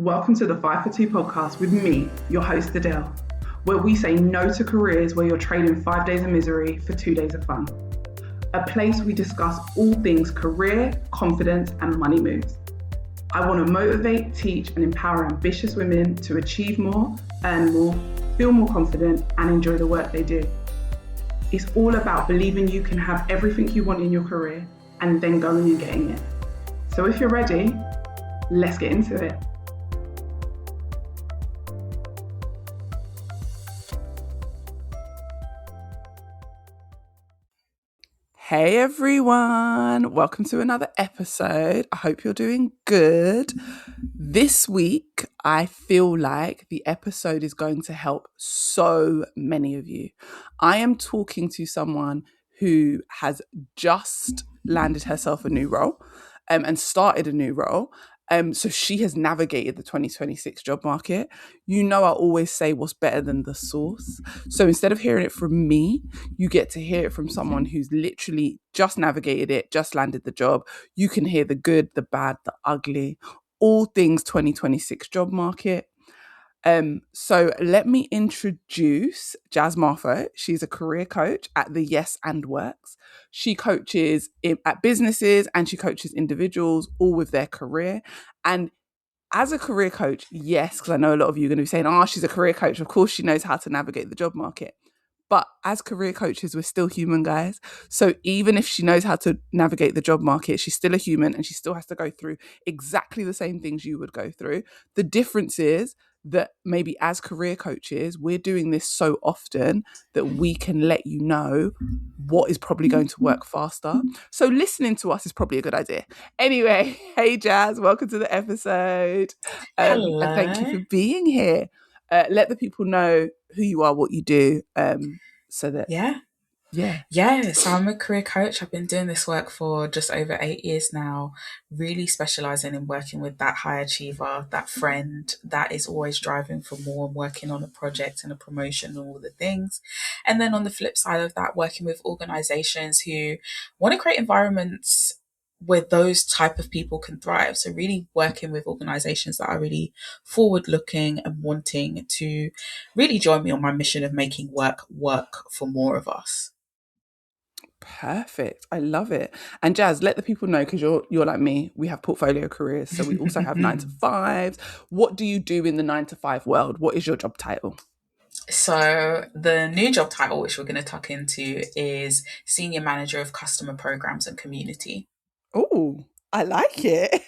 Welcome to the 5 for 2 podcast with me, your host Adele, where we say no to careers where you're trading 5 days of misery for 2 days of fun. A place we discuss all things career, confidence, and money moves. I want to motivate, teach, and empower ambitious women to achieve more, earn more, feel more confident, and enjoy the work they do. It's all about believing you can have everything you want in your career and then going and getting it. So if you're ready, let's get into it. Hey everyone, welcome to another episode. I hope you're doing good. This week, I feel like the episode is going to help so many of you. I am talking to someone who has just landed herself a new role and started a new role. So she has navigated the 2026 job market. You know, I always say what's better than the source. So instead of hearing it from me, you get to hear it from someone who's literally just navigated it, just landed the job. You can hear the good, the bad, the ugly, all things 2026 job market. So let me introduce Jaz Marfo. She's a career coach at the Yes and Works. She coaches at businesses and she coaches individuals, all with their career. And as a career coach, yes, because I know a lot of you are going to be saying, oh, she's a career coach. Of course, she knows how to navigate the job market. But as career coaches, we're still human, guys. So even if she knows how to navigate the job market, she's still a human and she still has to go through exactly the same things you would go through. The difference is that maybe as career coaches, we're doing this so often that we can let you know what is probably going to work faster. So listening to us is probably a good idea. Anyway, hey Jaz, welcome to the episode. Hello. And thank you for being here. Let the people know who you are, what you do, so that So I'm a career coach. I've been doing this work for just over 8 years now, really specializing in working with that high achiever, that friend that is always driving for more and working on a project and a promotion and all the things. And then on the flip side of that, working with organizations who want to create environments where those type of people can thrive. So really working with organizations that are really forward looking and wanting to really join me on my mission of making work for more of us. perfect. I love it. And Jaz, let the people know, because you're like me. We have portfolio careers, so we also have 9 to 5s. What do you do in the 9 to 5 world? What is your job title? So the new job title, which we're going to tuck into, is Senior Manager of Customer Programs and Community. Oh, I like it.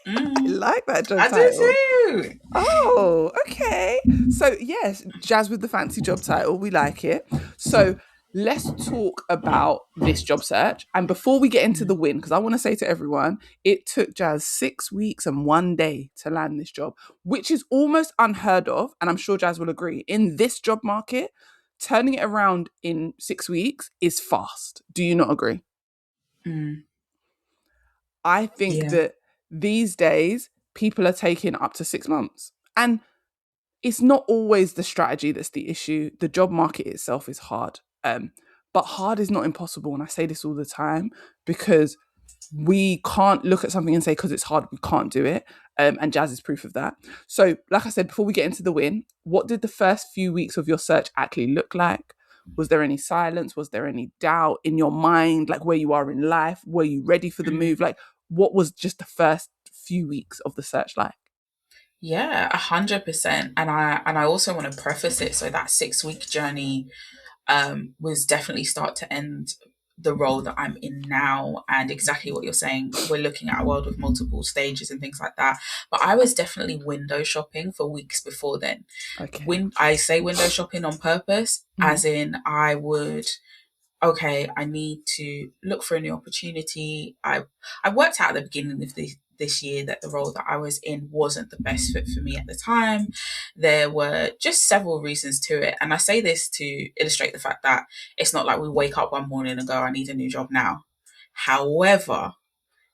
I like that job I title. do too. Oh, okay. So yes, Jaz with the fancy job title, we like it. So let's talk about this job search. And before we get into the win, because I want to say to everyone, it took Jaz 6 weeks and 1 day to land this job, which is almost unheard of. And I'm sure Jaz will agree. In this job market, turning it around in 6 weeks is fast. Do you not agree? I think that these days people are taking up to 6 months. And it's not always the strategy that's the issue. The job market itself is hard. But hard is not impossible. And I say this all the time because we can't look at something and say, because it's hard, we can't do it. And Jaz is proof of that. So, like I said, before we get into the win, what did the first few weeks of your search actually look like? Was there any silence? Was there any doubt in your mind, like where you are in life? Were you ready for the move? Like, what was just the first few weeks of the search like? Yeah, 100%. And I also want to preface it so that 6 week journey was definitely start to end the role that I'm in now, and exactly what you're saying. We're looking at a world with multiple stages and things like that. But I was definitely window shopping for weeks before then. Okay. When I say window shopping on purpose, as in I would, okay, I need to look for a new opportunity. I worked out at the beginning of this year that the role that I was in wasn't the best fit for me at the time. There were just several reasons to it. And I say this to illustrate the fact that it's not like we wake up one morning and go, I need a new job now. However,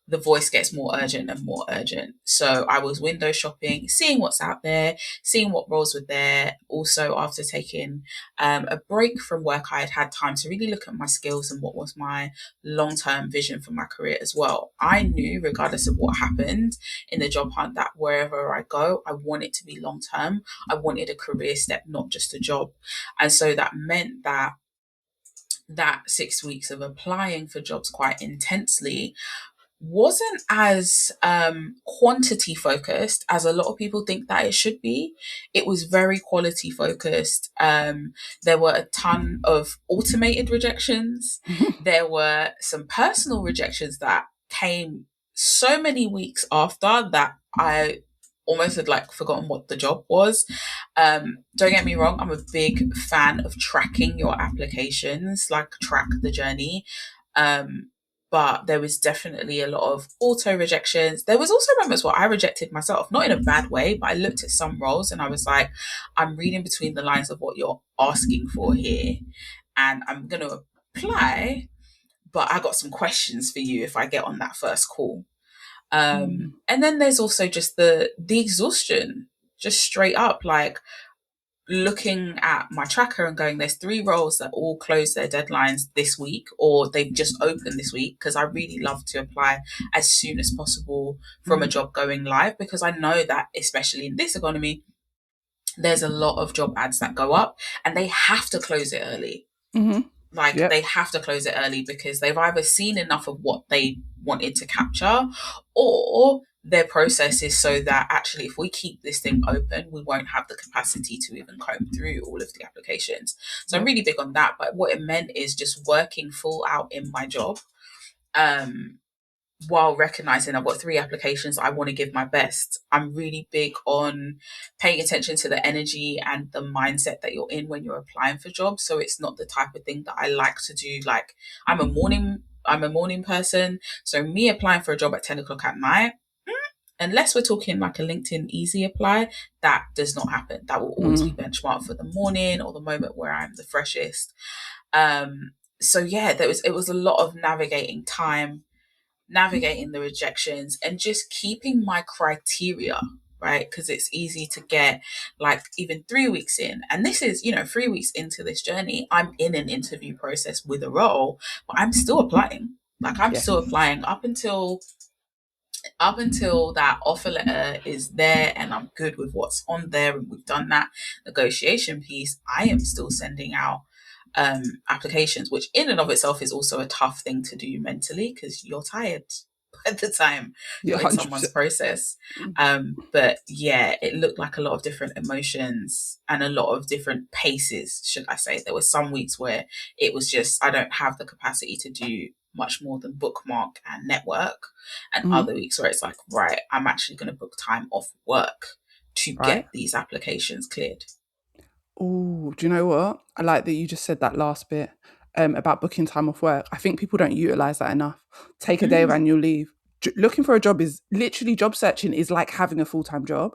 the voice gets more urgent and more urgent. So I was window shopping, seeing what's out there, seeing what roles were there. Also, after taking a break from work, I had had time to really look at my skills and what was my long term vision for my career as well. I knew, regardless of what happened in the job hunt, that wherever I go, I want it to be long term. I wanted a career step, not just a job. And so that meant that 6 weeks of applying for jobs quite intensely wasn't as quantity focused as a lot of people think that it should be. It was very quality focused. There were a ton of automated rejections. There were some personal rejections that came so many weeks after that I almost had like forgotten what the job was. Don't get me wrong, I'm a big fan of tracking your applications, like track the journey. Um, but there was definitely a lot of auto rejections. There was also moments where I rejected myself, not in a bad way, but I looked at some roles and I was like, I'm reading between the lines of what you're asking for here, and I'm going to apply, but I got some questions for you if I get on that first call. Mm. And then there's also just the exhaustion, just straight up like looking at my tracker and going, there's 3 roles that all close their deadlines this week or they've just opened this week, because I really love to apply as soon as possible from a Mm. job going live, because I know that especially in this economy, there's a lot of job ads that go up and they have to close it early. Mm-hmm. Like Yep. they have to close it early because they've either seen enough of what they wanted to capture, or their process is so that actually if we keep this thing open, we won't have the capacity to even comb through all of the applications. So I'm Yep. really big on that. But what it meant is just working full out in my job, um, while recognizing I've got 3 applications, I want to give my best. I'm really big on paying attention to the energy and the mindset that you're in when you're applying for jobs. So it's not the type of thing that I like to do. Like I'm a morning person. So me applying for a job at 10 o'clock at night, unless we're talking like a LinkedIn easy apply, that does not happen. That will always be Mm. benchmarked for the morning or the moment where I'm the freshest. So yeah, it was a lot of navigating the rejections and just keeping my criteria right, because it's easy to get like even 3 weeks in, and this is 3 weeks into this journey, I'm in an interview process with a role, but I'm still applying. Like I'm still Yes. applying up until that offer letter is there and I'm good with what's on there and we've done that negotiation piece. I am still sending out applications, which in and of itself is also a tough thing to do mentally because you're tired by the time Yeah, you're in someone's 100%. process. Mm. But yeah, it looked like a lot of different emotions and a lot of different paces, should I say. There were some weeks where it was just, I don't have the capacity to do much more than bookmark and network. And Mm. other weeks where it's like, right, I'm actually going to book time off work to Right. get these applications cleared. Oh, do you know what? I like that you just said that last bit about booking time off work. I think people don't utilize that enough. Take a day of Mm, annual leave. Looking for a job is literally, job searching is like having a full time job.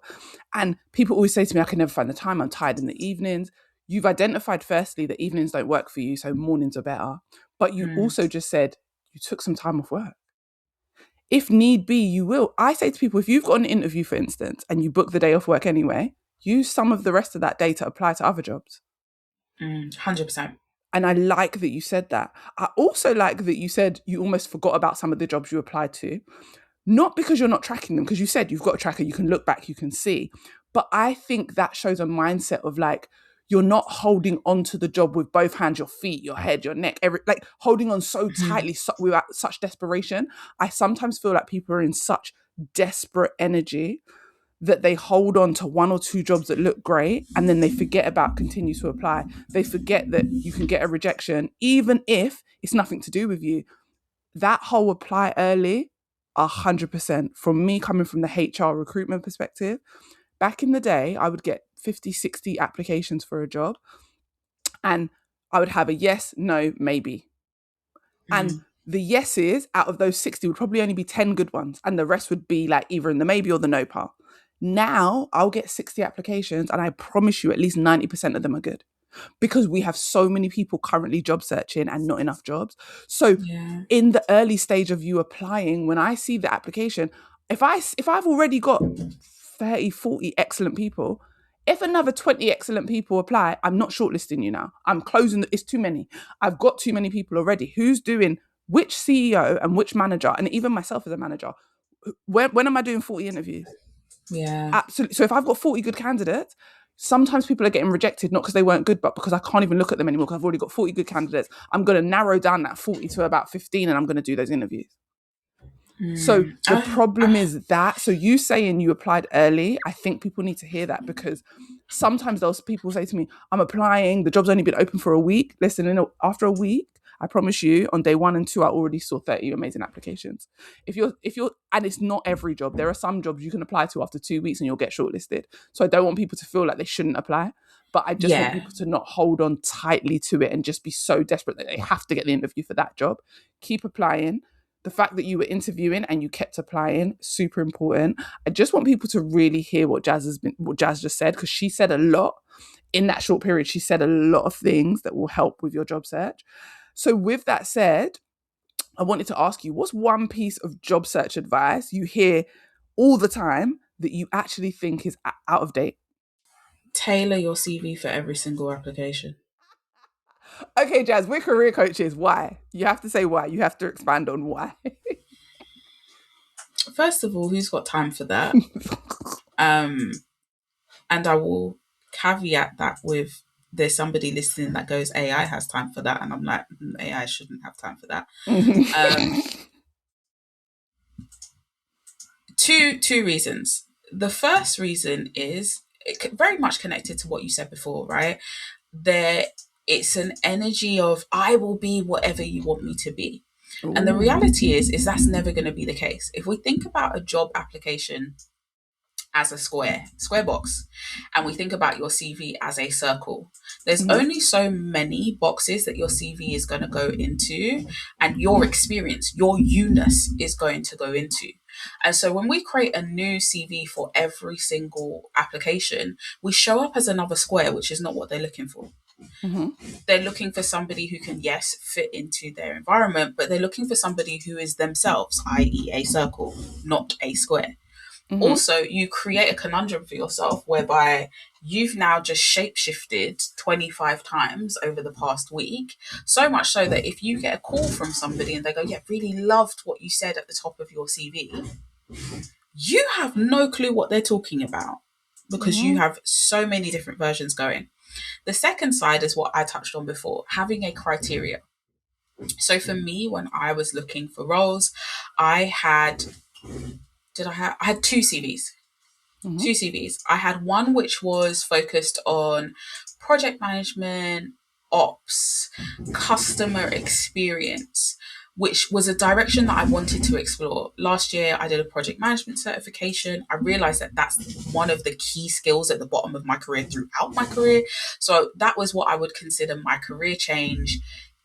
And people always say to me, I can never find the time. I'm tired in the evenings. You've identified, firstly, that evenings don't work for you. So mornings are better. But you mm, also just said you took some time off work. If need be, you will. I say to people, if you've got an interview, for instance, and you book the day off work anyway, use some of the rest of that day to apply to other jobs. 100%. And I like that you said that. I also like that you said you almost forgot about some of the jobs you applied to, not because you're not tracking them, because you said you've got a tracker, you can look back, you can see. But I think that shows a mindset of like, you're not holding on to the job with both hands, your feet, your head, your neck, like holding on so tightly without such desperation. I sometimes feel like people are in such desperate energy that they hold on to 1 or 2 jobs that look great and then they forget about continue to apply. They forget that you can get a rejection even if it's nothing to do with you. That whole apply early, 100%. From me coming from the HR recruitment perspective, back in the day, I would get 50, 60 applications for a job and I would have a yes, no, maybe. And Mm, the yeses out of those 60 would probably only be 10 good ones. And the rest would be like either in the maybe or the no part. Now I'll get 60 applications and I promise you at least 90% of them are good. because we have so many people currently job searching and not enough jobs. So Yeah. in the early stage of you applying, when I see the application, if I've already got 30, 40 excellent people, if another 20 excellent people apply, I'm not shortlisting you now. I'm closing. It's too many. I've got too many people already. Who's doing which CEO and which manager, and even myself as a manager? When am I doing 40 interviews? Yeah. Absolutely. So if I've got 40 good candidates, sometimes people are getting rejected, not because they weren't good, but because I can't even look at them anymore because I've already got 40 good candidates. I'm going to narrow down that 40 to about 15 and I'm going to do those interviews. So Mm. the problem is that, so you saying you applied early, I think people need to hear that, because sometimes those people say to me, I'm applying, the job's only been open for a week. Listen, after a week, I promise you, on day 1 and 2, I already saw 30 amazing applications. If you're, and it's not every job. There are some jobs you can apply to after 2 weeks and you'll get shortlisted. So I don't want people to feel like they shouldn't apply, but I just want Yeah. people to not hold on tightly to it and just be so desperate that they have to get the interview for that job. Keep applying. The fact that you were interviewing and you kept applying, super important. I just want people to really hear what Jaz just said, because she said a lot in that short period. She said a lot of things that will help with your job search. So with that said, I wanted to ask you, what's one piece of job search advice you hear all the time that you actually think is out of date? Tailor your CV for every single application. Okay, Jaz, we're career coaches. Why? You have to say why. You have to expand on why. First of all, who's got time for that? Um, and I will caveat that with, there's somebody listening that goes, AI has time for that. And I'm like, AI shouldn't have time for that. Um, two reasons. The first reason is very much connected to what you said before, right? There, it's an energy of, I will be whatever you want me to be. And the Ooh. reality is that's never going to be the case. If we think about a job application as a square box, and we think about your CV as a circle, there's Mhm. only so many boxes that your CV is going to go into, and your experience, your you-ness is going to go into. And so when we create a new CV for every single application, we show up as another square, which is not what they're looking for. Mhm. They're looking for somebody who can, yes, fit into their environment, but they're looking for somebody who is themselves, i.e., a circle, not a square. Mhm. Also, you create a conundrum for yourself whereby you've now just shapeshifted 25 times over the past week. So much so that if you get a call from somebody and they go, yeah, really loved what you said at the top of your CV, you have no clue what they're talking about because you Mhm. have so many different versions going. The second side is what I touched on before, having a criteria. So for me, when I was looking for roles, I had I had two CVs. Mhm. Two CVs. I had one which was focused on project management, ops, customer experience, which was a direction that I wanted to explore. Last year, I did a project management certification. I realized that that's one of the key skills at the bottom of my career throughout my career. So that was what I would consider my career change,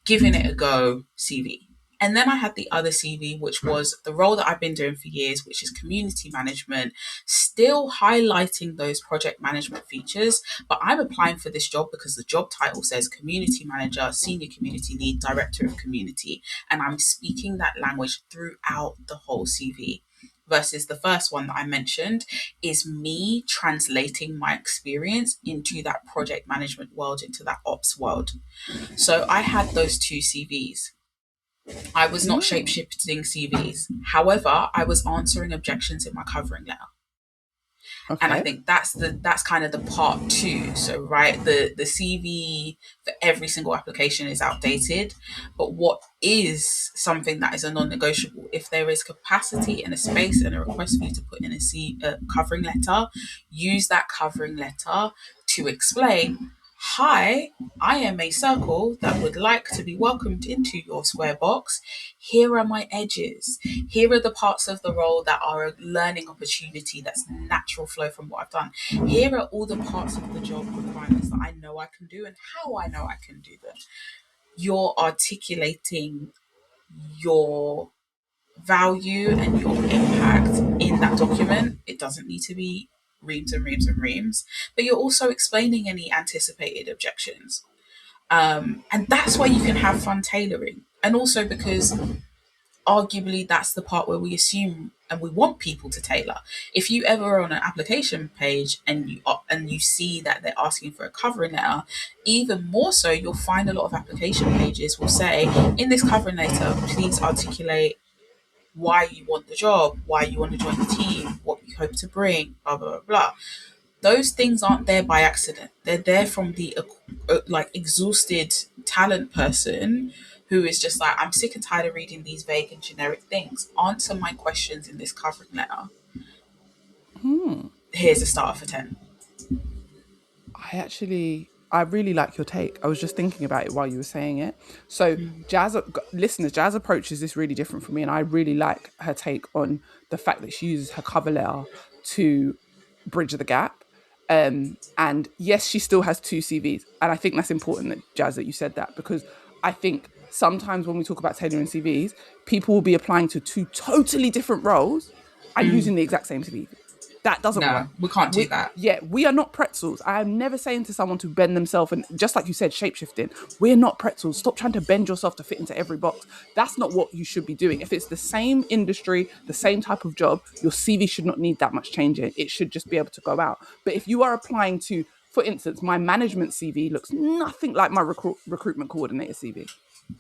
giving it a go CV. And then I had the other CV, which was the role that I've been doing for years, which is community management, still highlighting those project management features. But I'm applying for this job because the job title says community manager, senior community lead, director of community. And I'm speaking that language throughout the whole CV. Versus the first one that I mentioned is me translating my experience into that project management world, into that ops world. So I had those two CVs. I was not Mm. shapeshifting CVs. However, I was answering objections in my covering letter. And I Okay. think that's kind of the part two. So right, the CV for every single application is outdated, but what is something that is a non-negotiable, if there is capacity and a space and a request for you to put in a covering letter, use that covering letter to explain, hi, I am a circle that would like to be welcomed into your square box. Here are my edges. Here are the parts of the role that are a learning opportunity that's natural flow from what I've done. Here are all the parts of the job requirements that I know I can do and how I know I can do them. You're articulating your value and your impact in that document. It doesn't need to be reams and reams and reams, but you're also explaining any anticipated objections. And that's where you can have fun tailoring. And also because arguably that's the part where we assume and we want people to tailor. If you ever are on an application page and you see that they're asking for a covering letter, even more so, you'll find a lot of application pages will say, in this covering letter, please articulate why you want the job, why you want to join the team, what you hope to bring, blah blah blah. Blah. Those things aren't there by accident. They're there from the like exhausted talent person who is just like, I'm sick and tired of reading these vague and generic things. Answer my questions in this covering letter. Here's a starter for 10. I really like your take. I was just thinking about it while you were saying it. So, Jazz, listeners, Jazz approaches this really different from me, and I really like her take on the fact that she uses her cover letter to bridge the gap. And yes, she still has two CVs, and I think that's important that Jazz that you said that, because I think sometimes when we talk about tailoring CVs, people will be applying to two totally different roles and using the exact same CV. That doesn't work. No, we can't do We that. Yeah, we are not pretzels. I am never saying to someone to bend themselves, and just like you said, shapeshifting. We're not pretzels. Stop trying to bend yourself to fit into every box. That's not what you should be doing. If it's the same industry, the same type of job, your CV should not need that much changing. It should just be able to go out. But if you are applying to, for instance, my management CV looks nothing like my recruitment coordinator CV.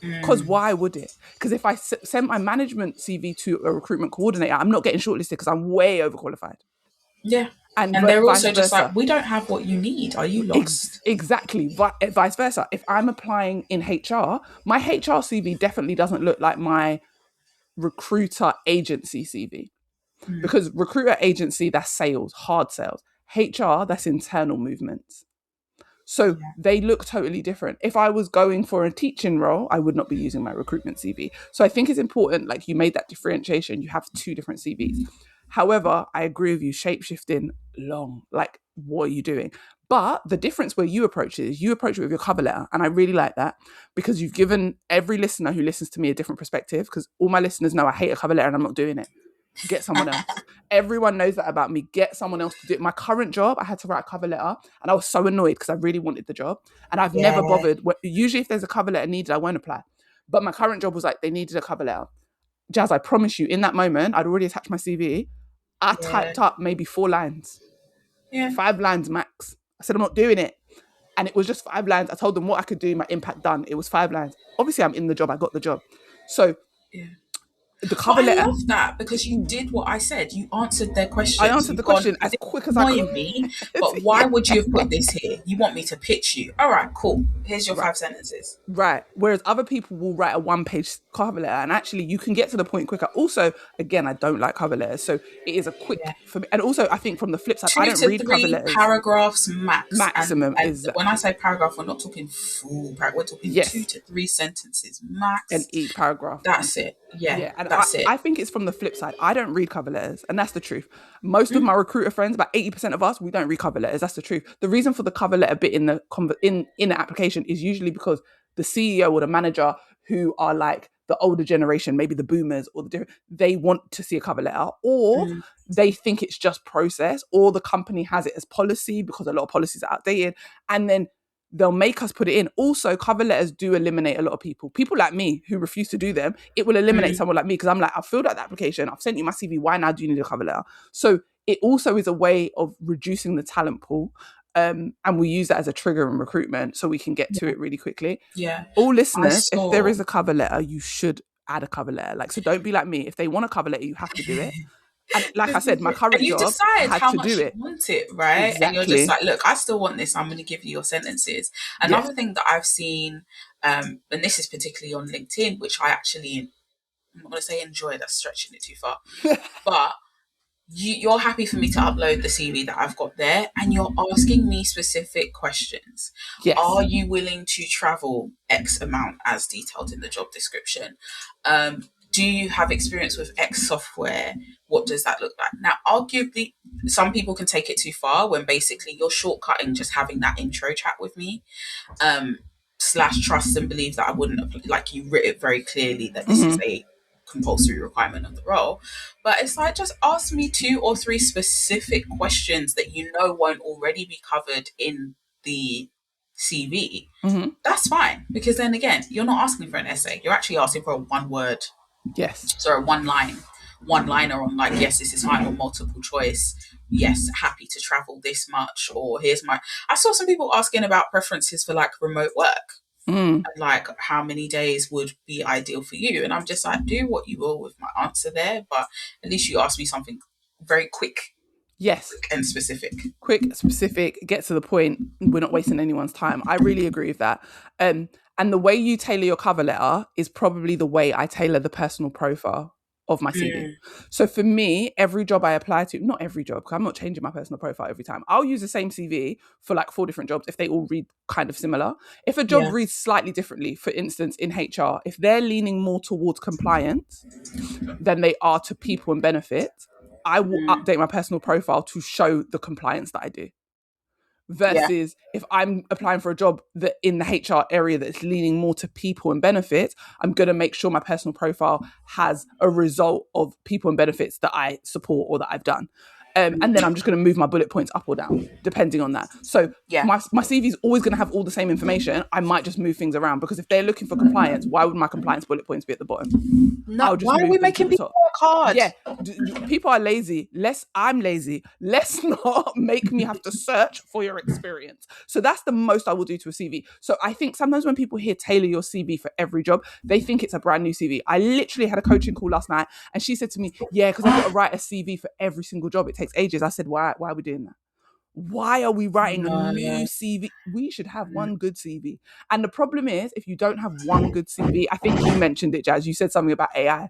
Because why would it? Because if I send my management CV to a recruitment coordinator, I'm not getting shortlisted because I'm way overqualified, Yeah. and And they're vice also just like, versa. we don't have what you need. Are you lost? Exactly. Vice versa. If I'm applying in HR, my HR CV definitely doesn't look like my recruiter agency CV, because recruiter agency, that's sales, hard sales. HR, that's internal movements. So Yeah. they look totally different. If I was going for a teaching role, I would not be using my recruitment CV. So I think it's important, like you made that differentiation, you have two different CVs. However, I agree with you, shapeshifting long. Like, what are you doing? But the difference where you approach it is you approach it with your cover letter. And I really like that, because you've given every listener who listens to me a different perspective, because all my listeners know I hate a cover letter and I'm not doing it. Get someone else. Everyone knows that about me. Get someone else to do it. My current job, I had to write a cover letter, and I was so annoyed because I really wanted the job, and I've never Yeah. bothered. Usually, if there's a cover letter needed, I won't apply. But my current job was like, they needed a cover letter. Jazz, I promise you, in that moment, I'd already attached my CV. I Yeah. typed up maybe 4 lines, Yeah. 5 lines max. I said, I'm not doing it. And it was just 5 lines. I told them what I could do, my impact done. It was 5 lines. Obviously, I'm in the job. I got the job. So Yeah. the But cover I letter, love that because you did what I said. You answered their I questions. answered the You've gone, question this as is quick as I could. annoying me, but why Yeah. would you have put this here? You want me to pitch you. All right, cool. Here's your Right. 5 sentences. Right. Whereas other people will write a 1 page cover letter, and actually you can get to the point quicker. Also, again, I don't like cover letters. So it is a Yeah. quick for me. And also, I think from the flip side, I two don't to read cover three letters. paragraphs max. Maximum, And when I exactly. say paragraph, we're not talking full paragraph. We're talking two Yes. to three sentences And max. each paragraph. That's it. Yeah, Yeah, and that's it. I think it's from the flip side. I don't read cover letters, and that's the truth. Most of Mm, my recruiter friends, about 80% of us, we don't read cover letters. That's the truth. The reason for the cover letter bit in the in the application is usually because the CEO or the manager, who are like the older generation, maybe the boomers or the different, they want to see a cover letter, or mm, they think it's just process, or the company has it as policy because a lot of policies are outdated, and then they'll make us put it in. Also, cover letters do eliminate a lot of people. People like me who refuse to do them, it will eliminate mm. someone like me, because I'm like, I've filled out the application, I've sent you my CV. Why now do you need a cover letter? So it also is a way of reducing the talent pool. And we use that as a trigger in recruitment so we can get to Yeah, it really quickly. yeah. All I listeners, if there saw. is a cover letter, you should add a cover letter. Like, so don't be like me. If they want a cover letter, you have to do it. And like I This is said, my it. And current you job, I decide had how to do much you it. want it, right? And you're just Exactly. like, look, I still want this. I'm going to give you your sentences. Yes. Another thing that I've seen, and this is particularly on LinkedIn, which I actually, I'm not going to say enjoy, that's stretching it too far, but you're happy for me to upload the CV that I've got there, and you're asking me specific questions. Are Yes. you willing to travel X amount as detailed in the job description? Do you have experience with X software? What does that look like? Now, arguably, some people can take it too far when basically you're shortcutting just having that intro chat with me. Slash trust and believe that I wouldn't have, like, you writ it very clearly that this is Hmm. a compulsory requirement of the role. But it's like, just ask me two or three specific questions that you know won't already be covered in the CV. Mm-hmm. That's fine, because then again, you're not asking for an essay. You're actually asking for a one word, Yes. sorry, one liner on, like, yes, this is fine, or multiple choice. Yes, happy to travel this much, or here's my. I saw some people asking about preferences for like remote work, Mm. and like how many days would be ideal for you. And I'm just like, do what you will with my answer there, but at least you asked me something very Yes. quick and specific. Quick, specific, get to the point. We're not wasting anyone's time. I really agree with that. And the way you tailor your cover letter is probably the way I tailor the personal profile of my CV. Mm, So for me, every job I apply to, not every job, because I'm not changing my personal profile every time. I'll use the same CV for like 4 different jobs if they all read kind of similar. If a job yeah. reads slightly differently, for instance, in HR, if they're leaning more towards compliance than they are to people and benefits, I will Mm, update my personal profile to show the compliance that I do. yeah. Versus if I'm applying for a job that in the HR area that's leaning more to people and benefits, I'm going to make sure my personal profile has a result of people and benefits that I support or that I've done. And then I'm just going to move my bullet points up or down, depending on that. So Yeah. my CV is always going to have all the same information. I might just move things around because if they're looking for compliance, why would my compliance bullet points be at the bottom? No, I'll just why are we move them to making the people top. work hard? Yeah, people are lazy. I'm lazy. Let's not make me have to search for your experience. So that's the most I will do to a CV. So I think sometimes when people hear tailor your CV for every job, they think it's a brand new CV. I literally had a coaching call last night and she said to me, yeah, because I've got to write a CV for every single job. It takes ages. I said, why are we doing that? Why are we writing a new No. CV? We should have one good CV. And the problem is, if you don't have one good CV, I think you mentioned it, Jazz. You said something about AI.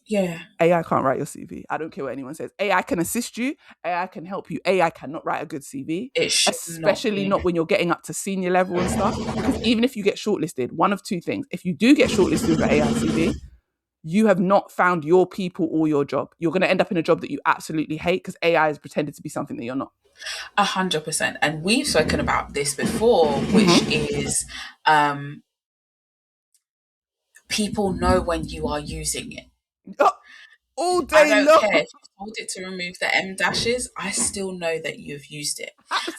Yeah. AI can't write your CV. I don't care what anyone says. AI can assist you. AI can help you. AI cannot write a good CV, It should not especially be. not when you're getting up to senior level and stuff. Because even if you get shortlisted, one of two things. If you do get shortlisted with an AI CV, you have not found your people or your job. You're going to end up in a job that you absolutely hate because AI has pretended to be something that you're not. 100%. And we've spoken about this before, which Mm-hmm. is people know when you are using it. Oh, all I day don't care long. if you've told it to remove the M dashes, I still know that you've used it.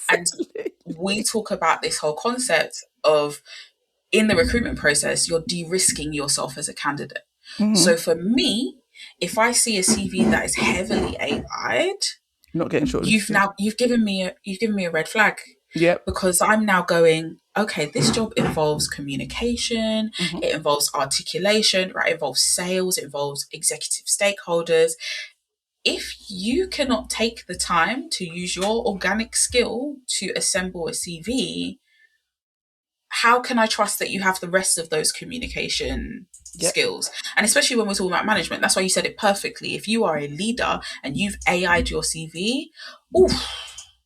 And Absolutely. we talk about this whole concept of, in the recruitment process, you're de-risking yourself as a candidate. Mm-hmm. So for me, if I see a CV that is heavily AI'd, Not getting shortlisted. you've given me a red flag, Yep. because I'm now going, okay, this job involves communication, Mm-hmm. it involves articulation, right? It involves sales, it involves executive stakeholders. If you cannot take the time to use your organic skill to assemble a CV, how can I trust that you have the rest of those communication Yep. skills? And especially when we're talking about management, that's why you said it perfectly. If you are a leader and you've AI'd your CV, oof,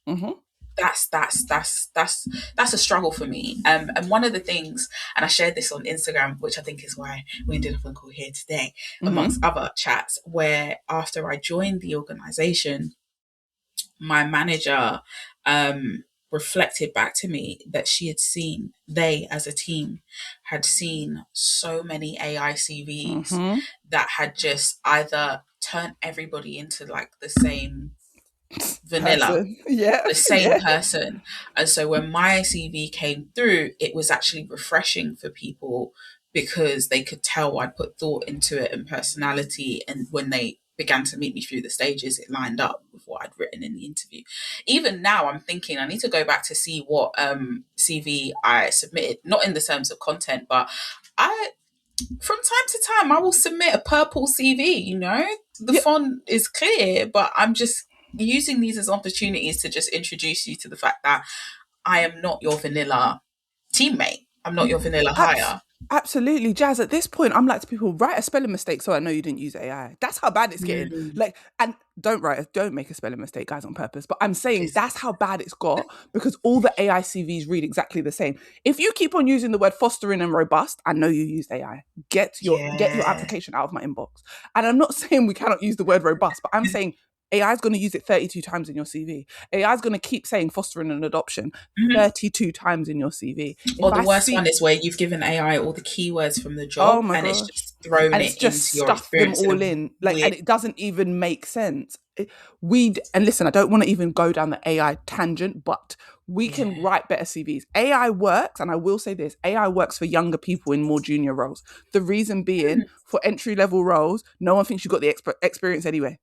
Mm-hmm. that's a struggle for me. And one of the things, and I shared this on Instagram, which I think is why we ended up on call here today, Mm-hmm. amongst other chats, where after I joined the organization, my manager reflected back to me that they as a team had seen so many AI CVs Mm-hmm. that had just either turned everybody into like the same vanilla, Person. Yeah. the same Yeah. person. And so when my CV came through, it was actually refreshing for people because they could tell I'd put thought into it and personality. And when they began to meet me through the stages, it lined up with what I'd written in the interview. Even now, I'm thinking I need to go back to see what CV I submitted, not in the terms of content, but I, from time to time, I will submit a purple CV, the Yeah. font is clear, but I'm just using these as opportunities to just introduce you to the fact that I am not your vanilla teammate. I'm not your vanilla Abs- hire. Absolutely, Jazz. At this point, I'm like to people, write a spelling mistake so I know you didn't use AI. That's how bad it's getting. Mm, Like, and don't make a spelling mistake, guys, on purpose. But I'm saying please. that's how bad it's got because all the AI CVs read exactly the same. If you keep on using the word fostering and robust, I know you used AI. Get your Yeah. application out of my inbox. And I'm not saying we cannot use the word robust, but I'm saying AI is going to use it 32 times in your CV. AI is going to keep saying fostering and adoption Mhm. 32 times in your CV. If Or the I worst see, one is where you've given AI all the keywords from the oh job my and it's gosh, just thrown and it's it just into your stuffed them experience in a all in, like, weird. and it doesn't even make sense. And listen, I don't want to even go down the AI tangent, but we can Yeah. write better CVs. AI works, and I will say this: AI works for younger people in more junior roles. The reason being, Mm. for entry level roles, no one thinks you've got the experience anyway.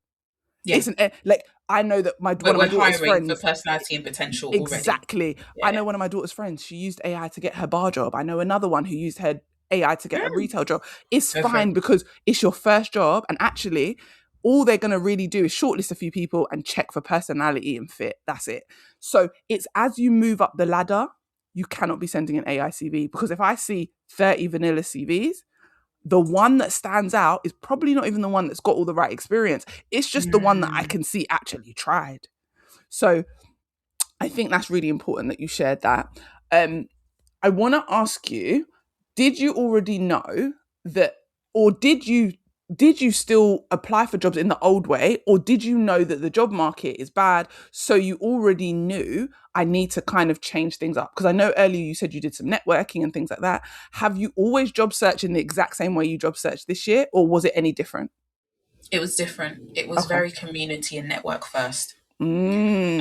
Yeah. It's like, I know that one of my We're daughter's hiring for friends. personality and potential already. Exactly. I Yeah. know one of my daughter's friends, she used AI to get her bar job. I know another one who used her AI to get a Mm. retail job. It's Go for it. fine because it's your first job. And actually, all they're going to really do is shortlist a few people and check for personality and fit. That's it. So it's as you move up the ladder, you cannot be sending an AI CV, because if I see 30 vanilla CVs, the one that stands out is probably not even the one that's got all the right experience. It's just the one that I Mm. can see actually tried. So I think that's really important that you shared that. Um, I want to ask you: did you already know that, or did you still apply for jobs in the old way, or did you know that the job market is bad, so you already knew I need to kind of change things up? Because I know earlier you said you did some networking and things like that. Have you always job searched in the exact same way you job searched this year, or was it any different? It was different. It was Okay. very community and network first.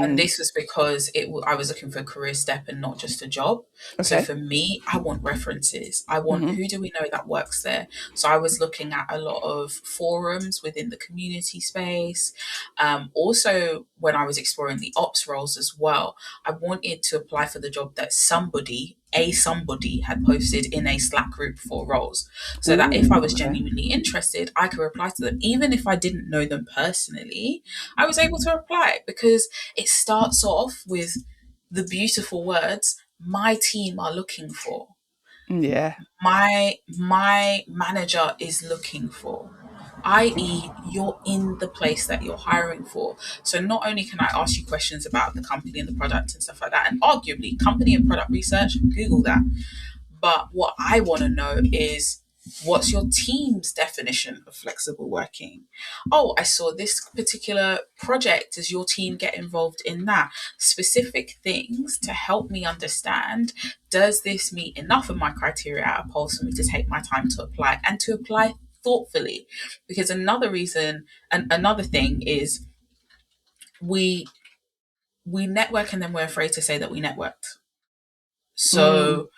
And Mm, this was because I was looking for a career step and not just a job. So okay. for me, I want references. I want, Mm-hmm. who do we know that works there? So I was looking at a lot of forums within the community space. Also, when I was exploring the ops roles as well, I wanted to apply for the job that somebody had posted in a Slack group for roles, so that if I Ooh, was okay. genuinely interested, I could reply to them. Even if I didn't know them personally, I was able to reply, because it starts off with the beautiful words, my team are looking for, Yeah. my manager is looking for, i.e., you're in the place that you're hiring for. So not only can I ask you questions about the company and the product and stuff like that, and arguably company and product research, Google that, but what I want to know is, what's your team's definition of flexible working? Oh, I saw this particular project. Does your team get involved in that? Specific things to help me understand, does this meet enough of my criteria at a pulse for me to take my time to apply, and to apply thoughtfully? Because another reason, and another thing is, we we network and then we're afraid to say that we networked. Mm, So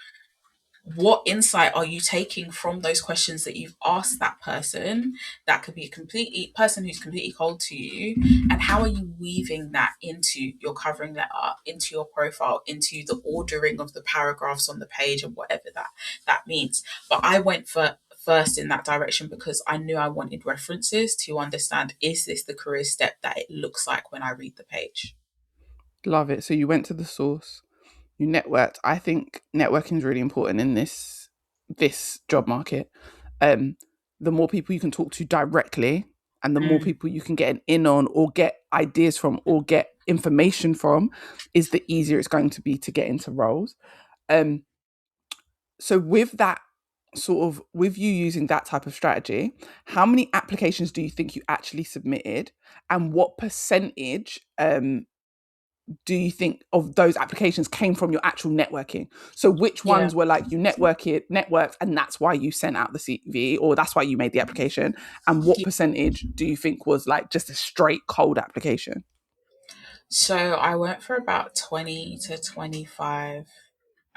what insight are you taking from those questions that you've asked that person, that could be a completely person who's completely cold to you, and how are you weaving that into your covering letter, into your profile, into the ordering of the paragraphs on the page, and whatever that means? But I went for first in that direction because I knew I wanted references to understand, is this the career step that it looks like when I read the page? love it. So you went to the source, you networked. I think networking is really important in this job market. Um, the more people you can talk to directly, and the more Mm. people you can get an in on, or get ideas from, or get information from, is the easier it's going to be to get into roles. Um, so with that, sort of, with you using that type of strategy, how many applications do you think you actually submitted, and what percentage do you think of those applications came from your actual networking? So which Yeah. ones were like you networked, and that's why you sent out the CV, or that's why you made the application? And what percentage do you think was like just a straight cold application? So I went for about 20 to 25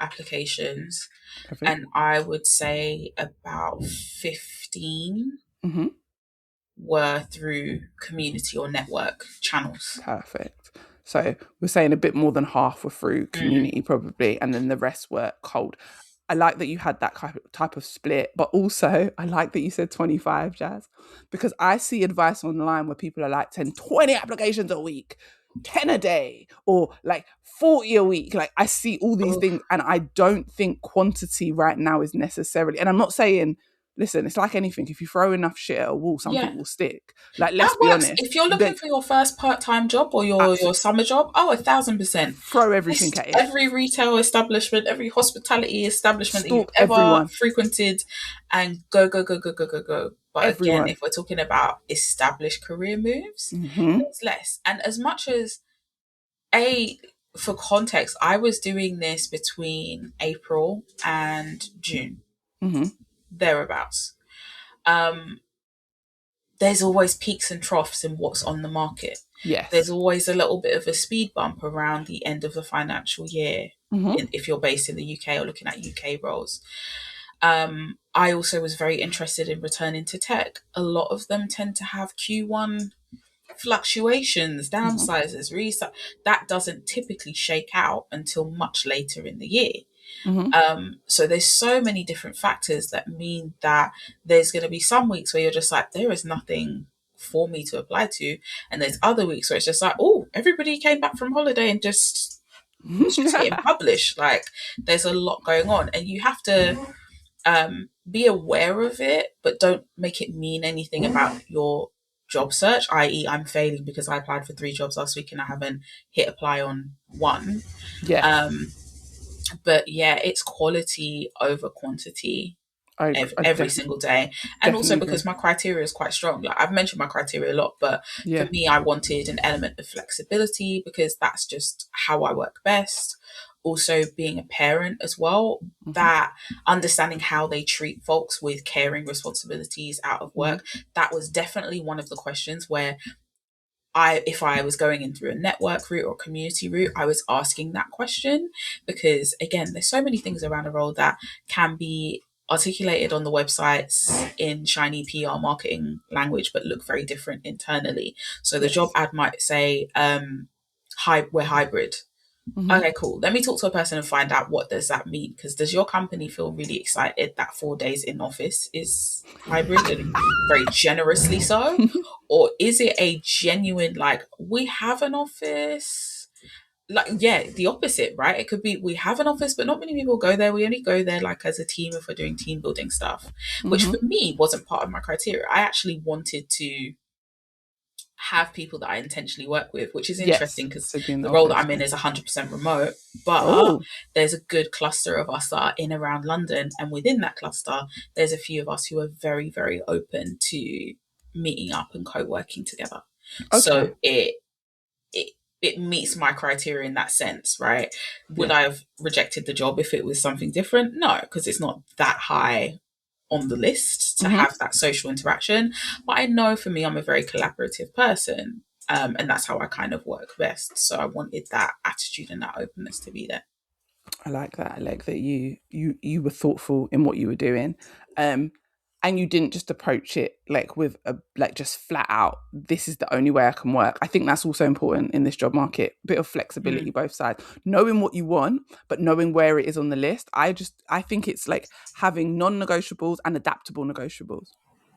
applications, Perfect. and I would say about 15 Hmm. were through community or network channels. Perfect. So we're saying a bit more than half were through Mm. community, probably, and then the rest were cold. I like that you had that type of split, but also I like that you said 25, Jazz, because I see advice online where people are like 10, 20 applications a week, 10 a day, or like 40 a week. Like, I see all these Oh, things, and I don't think quantity right now is necessarily, and I'm not saying listen, it's like anything. If you throw enough shit at a wall, something Yeah. will stick. Like, let's That be works. honest. If you're looking They for your first part-time job or your absolutely summer job, oh, 1,000%. throw everything List at it. every retail establishment, every hospitality establishment that you've Stalk ever everyone. frequented, and go, go, go, go, go, go, go. But again, Everyone. if we're talking about established career moves, Mm-hmm. there's less. And as much as a for context, I was doing this between April and June, Mm-hmm. thereabouts. Um, there's always peaks and troughs in what's on the market. There's Yes. always a little bit of a speed bump around the end of the financial year Mm-hmm. if you're based in the UK or looking at UK roles. I also was very interested in returning to tech. A lot of them tend to have Q1 fluctuations, Mm-hmm. downsizes, reset. That doesn't typically shake out until much later in the year. Mm-hmm. So there's so many different factors that mean that there's going to be some weeks where you're just like, there is nothing for me to apply to, and there's other weeks where it's just like, oh, everybody came back from holiday and just it's just hitting publish. Like there's a lot going on, and you have to be aware of it, but don't make it mean anything about your job search. I.e., I'm failing because I applied for 3 jobs last week and I haven't hit apply on one. Yes. Um, but yeah, it's quality over quantity I every single day. And also definitely agree. because my criteria is quite strong. Like I've mentioned my criteria a lot, but for Yeah. me, I wanted an element of flexibility because that's just how I work best. Also, being a parent as well, Mm-hmm. that understanding how they treat folks with caring responsibilities out of Mm-hmm. work, that was definitely one of the questions where if I was going in through a network route or community route, I was asking that question because again, there's so many things around a role that can be articulated on the websites in shiny PR marketing language, but look very different internally. So the job Yes. ad might say, we're hybrid. Mm-hmm. Okay, cool. Let me talk to a person and find out what does that mean. Because does your company feel really excited that 4 days in office is hybrid and very generously so? Or is it a genuine, like, we have an office? Like, yeah, the opposite, right? It could be we have an office, but not many people go there. We only go there like as a team if we're doing team building stuff, which Mm-hmm. for me wasn't part of my criteria. I actually wanted to have people that I intentionally work with, which is Yes. interesting because So be in the the role that office. I'm in is 100% remote, but Oh. there's a good cluster of us that are in around London. And within that cluster, there's a few of us who are very, very open to meeting up and co working together. Okay. So it, it meets my criteria in that sense, right? Would Yeah. I have rejected the job if it was something different? No, because it's not that high on the list to Mm-hmm. have that social interaction. But I know for me, I'm a very collaborative person. And that's how I kind of work best. So I wanted that attitude and that openness to be there. I like that. I like that you were thoughtful in what you were doing. Um and you didn't just approach it like with a like just flat out, this is the only way I can work. I think that's also important in this job market. Bit of flexibility Mm. both sides. Knowing what you want, but knowing where it is on the list. I think it's like having non-negotiables and adaptable negotiables.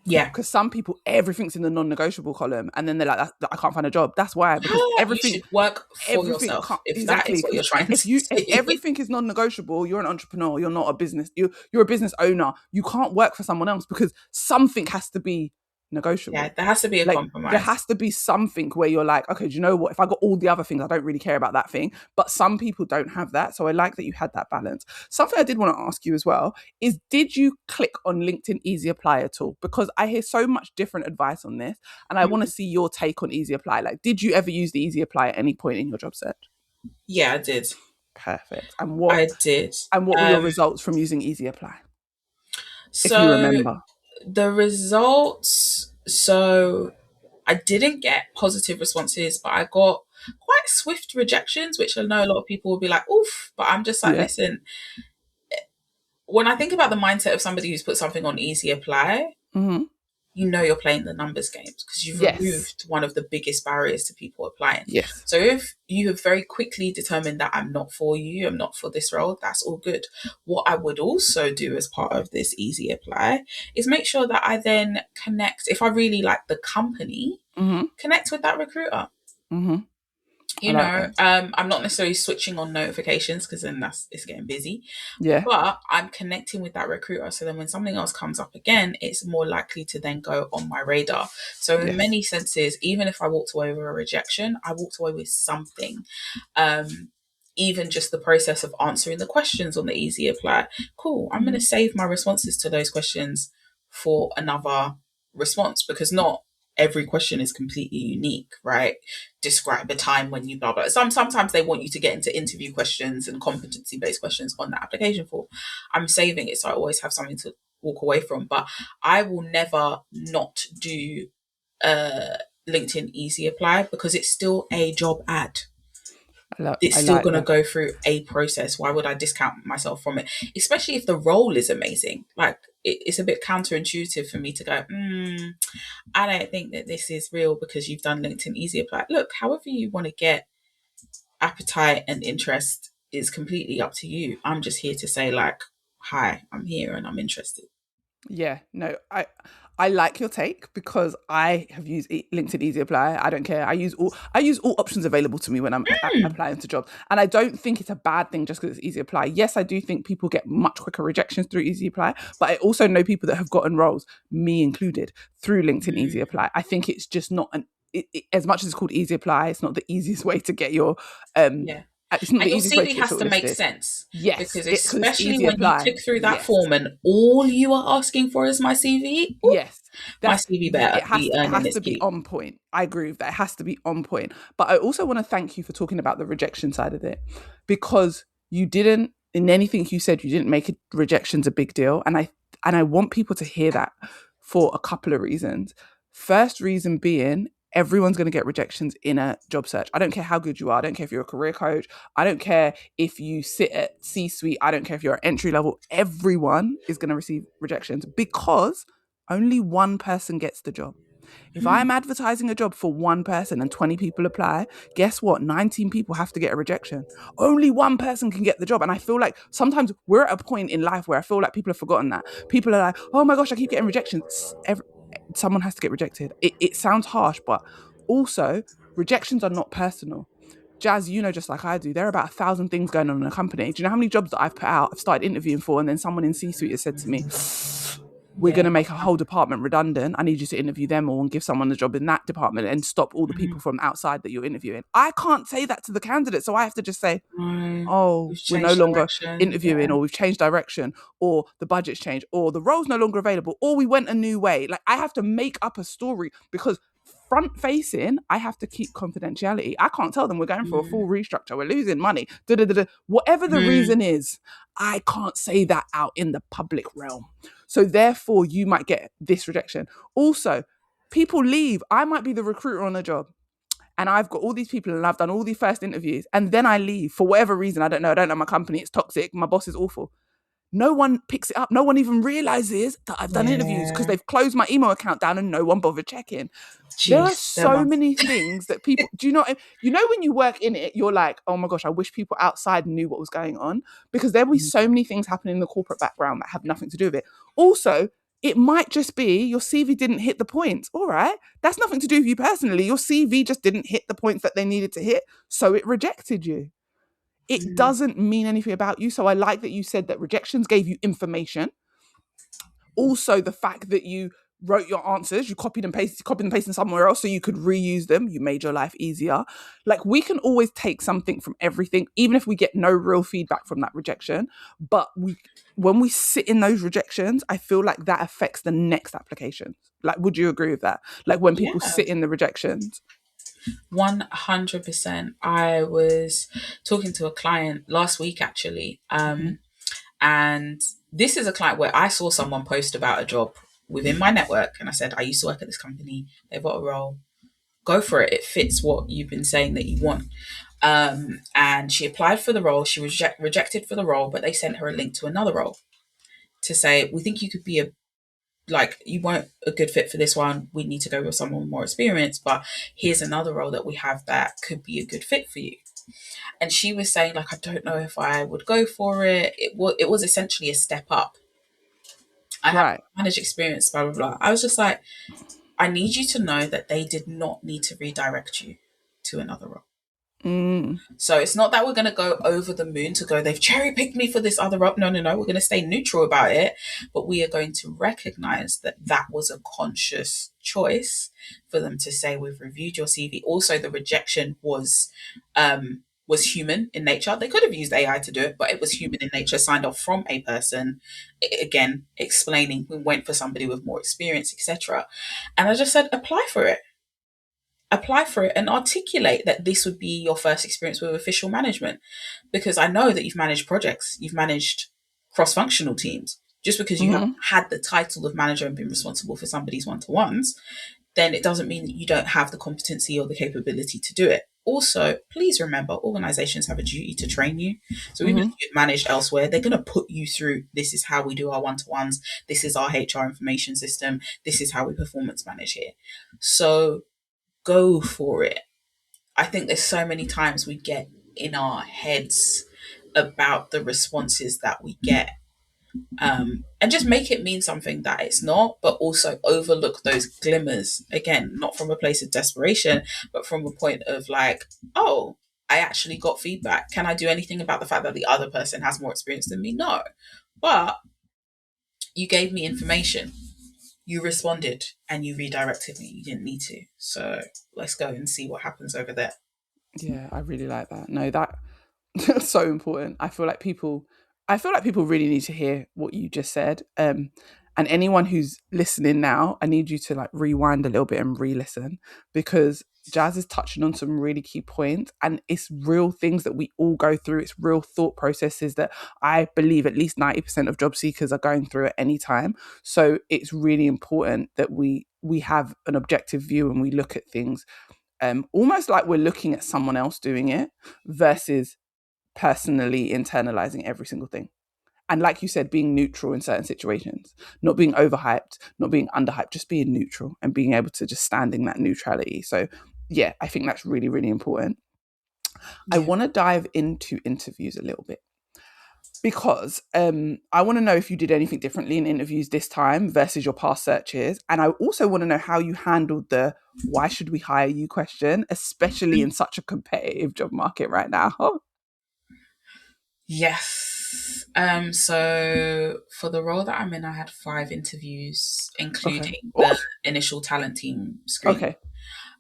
Yeah. Because some people, everything's in the non-negotiable column, and then they're like, I can't find a job. That's why, because You should work for everything yourself can't if that exactly, is what because you're trying to if say. everything is non-negotiable, you're an entrepreneur. You're not a business. You're a business owner. You can't work for someone else because something has to be Yeah, negotiable. there has to be a Like there compromise. has to be something where you're like, okay, do you know what? If I got all the other things, I don't really care about that thing. But some people don't have that. So I like that you had that balance. Something I did want to ask you as well is, did you click on LinkedIn Easy Apply at all? Because I hear so much different advice on this, and I want to Mm. see your take on Easy Apply. Like, did you ever use the Easy Apply at any point in your job search? Yeah, I did. Perfect. I did. And what were your Um, results from using Easy Apply, if you so remember? the results, so I didn't get positive responses, but I got quite swift rejections, which I know a lot of people will be like, oof. But I'm just like, Yeah. listen, when I think about the mindset of somebody who's put something on easy apply, Mm-hmm. you know you're playing the numbers games because you've Yes. removed one of the biggest barriers to people applying. Yes. So if you have very quickly determined that I'm not for you, I'm not for this role, that's all good. What I would also do as part of this easy apply is make sure that I then connect, if I really like the company, Mm-hmm. connect with that recruiter. Mm-hmm. I like that. I'm not necessarily switching on notifications because then it's getting busy, Yeah. but I'm connecting with that recruiter. So then when something else comes up again, it's more likely to then go on my radar. So in Yes. many senses, even if I walked away with a rejection, I walked away with something. Um, Even just the process of answering the questions on the easy apply. Cool. I'm going to Mhm. save my responses to those questions for another response because not every question is completely unique, right? Describe a time when you blah blah. Sometimes they want you to get into interview questions and competency based questions on the application form. I'm saving it so I always have something to walk away from. But I will never not do uh LinkedIn Easy Apply because it's still a job ad. It's I still like going to that. go through a process. Why would I discount myself from it? Especially if the role is amazing. Like it's a bit counterintuitive for me to go, I don't think that this is real because you've done LinkedIn Easy Apply. Look, however you want to get appetite and interest is completely up to you. I'm just here to say, like, hi, I'm here and I'm interested. Yeah, no, I like your take because I have used LinkedIn Easy Apply. I don't care. I use all options available to me when I'm applying to jobs, and I don't think it's a bad thing just because it's Easy Apply. Yes, I do think people get much quicker rejections through Easy Apply, but I also know people that have gotten roles, me included, through LinkedIn Easy Mm, Apply. I think it's just not as much as it's called Easy Apply. It's not the easiest way to get your um. yeah. It's not And the your easiest way CV to get has to make shortlisted. sense Yes, because, because it's especially Easy when you Apply. click through that Yes. form and all you are asking for is my CV, ooh, Yes, my that's CV yeah. better be It earning has its to be keep. on point. I agree with that. It has to be on point. But I also want to thank you for talking about the rejection side of it, because you didn't in anything you said. You didn't make it, rejections a big deal, and I want people to hear that for a couple of reasons. First reason being, everyone's going to get rejections in a job search. I don't care how good you are. I don't care if you're a career coach. I don't care if you sit at C suite. I don't care if you're at entry level. Everyone is going to receive rejections because only one person gets the job. If I'm advertising a job for one person and 20 people apply, guess what? 19 people have to get a rejection. Only one person can get the job. And I feel like sometimes we're at a point in life where I feel like people have forgotten that. People are like, oh my gosh, I keep getting rejections. Someone has to get rejected. It sounds harsh, but also rejections are not personal. Jazz, you know, just like I do, there are about 1,000 things going on in a company. Do you know how many jobs that I've put out, I've started interviewing for, and then someone in C suite has said to me, we're going Yeah. to make a whole department redundant. I need you to interview them all and give someone the job in that department and stop all the people from outside that you're interviewing. I can't say that to the candidate. So I have to just say, No, oh, we've we're no changed longer direction. interviewing, Yeah. or we've changed direction, or the budget's changed, or the role's no longer available, or we went a new way. Like I have to make up a story because front facing, I have to keep confidentiality. I can't tell them we're going for a full Mm, restructure, we're losing money, da da da. Whatever the mm, reason is, I can't say that out in the public realm. So therefore, you might get this rejection. Also, people leave. I might be the recruiter on a job and I've got all these people and I've done all these first interviews and then I leave for whatever reason. I don't know. I don't know my company. It's toxic. My boss is awful. No one picks it up. No one even realizes that I've done interviews because yeah. they've closed my email account down and no one bothered checking. There are Jeez, them so ones. many things that people do. You know when you work in it, you're like, oh my gosh, I wish people outside knew what was going on, because there'll be so many things happening in the corporate background that have nothing to do with it. Also, it might just be your CV didn't hit the points. All right, that's nothing to do with you personally. Your CV just didn't hit the points that they needed to hit, so it rejected you. It Mm, doesn't mean anything about you. So I like that you said that rejections gave you information. Also, the fact that you wrote your answers, you copied and pasted somewhere else so you could reuse them. You made your life easier. Like we can always take something from everything, even if we get no real feedback from that rejection. But when we sit in those rejections, I feel like that affects the next application. Like, would you agree with that? Like when people yeah. sit in the rejections. 100%. I was talking to a client last week actually. Mm-hmm. And this is a client where I saw someone post about a job within my network and I said, I used to work at this company. They've got a role. Go for it. It fits what you've been saying that you want. And she applied for the role. She was rejected for the role, but they sent her a link to another role to say, we think you could be you weren't a good fit for this one. We need to go with someone with more experience, but here's another role that we have that could be a good fit for you. And she was saying, like, I don't know if I would go for it. It was essentially a step up. I have Right. managed experience, blah blah blah. I was just like, I need you to know that they did not need to redirect you to another role. Mm. So it's not that we're going to go over the moon to go, they've cherry picked me for this other up. No, no, no. We're going to stay neutral about it. But we are going to recognize that that was a conscious choice for them to say, we've reviewed your CV. Also, the rejection was human in nature. They could have used AI to do it, but it was human in nature, signed off from a person, again, explaining we went for somebody with more experience, etc. And I just said, apply for it and articulate that this would be your first experience with official management, because I know that you've managed projects, you've managed cross-functional teams. Just because you haven't Mm-hmm. had the title of manager and been responsible for somebody's one-to-ones, then it doesn't mean that you don't have the competency or the capability to do it. Also, please remember, organizations have a duty to train you. So even if Mm-hmm. you've managed elsewhere, they're going to put you through, this is how we do our one-to-ones, this is our HR information system, this is how we performance manage here. So go for it. I think there's so many times we get in our heads about the responses that we get, and just make it mean something that it's not, but also overlook those glimmers. Again, not from a place of desperation, but from a point of like, oh, I actually got feedback. Can I do anything about the fact that the other person has more experience than me? No. But you gave me information, you responded, and you redirected me. You didn't need to. So let's go and see what happens over there. Yeah, I really like that. No, that that's so important. I feel like people really need to hear what you just said. And anyone who's listening now, I need you to like rewind a little bit and re-listen, because Jazz is touching on some really key points, and it's real things that we all go through. It's real thought processes that I believe at least 90% of job seekers are going through at any time. So it's really important that we have an objective view and we look at things almost like we're looking at someone else doing it versus personally internalizing every single thing. And like you said, being neutral in certain situations, not being overhyped, not being underhyped, just being neutral and being able to just stand in that neutrality. So, yeah, I think that's really, really important. I Yeah. want to dive into interviews a little bit because I want to know if you did anything differently in interviews this time versus your past searches. And I also want to know how you handled the why should we hire you question, especially in such a competitive job market right now. Yes. So for the role that I'm in, I had 5 interviews, Okay. including the Oh, initial talent team screen. okay.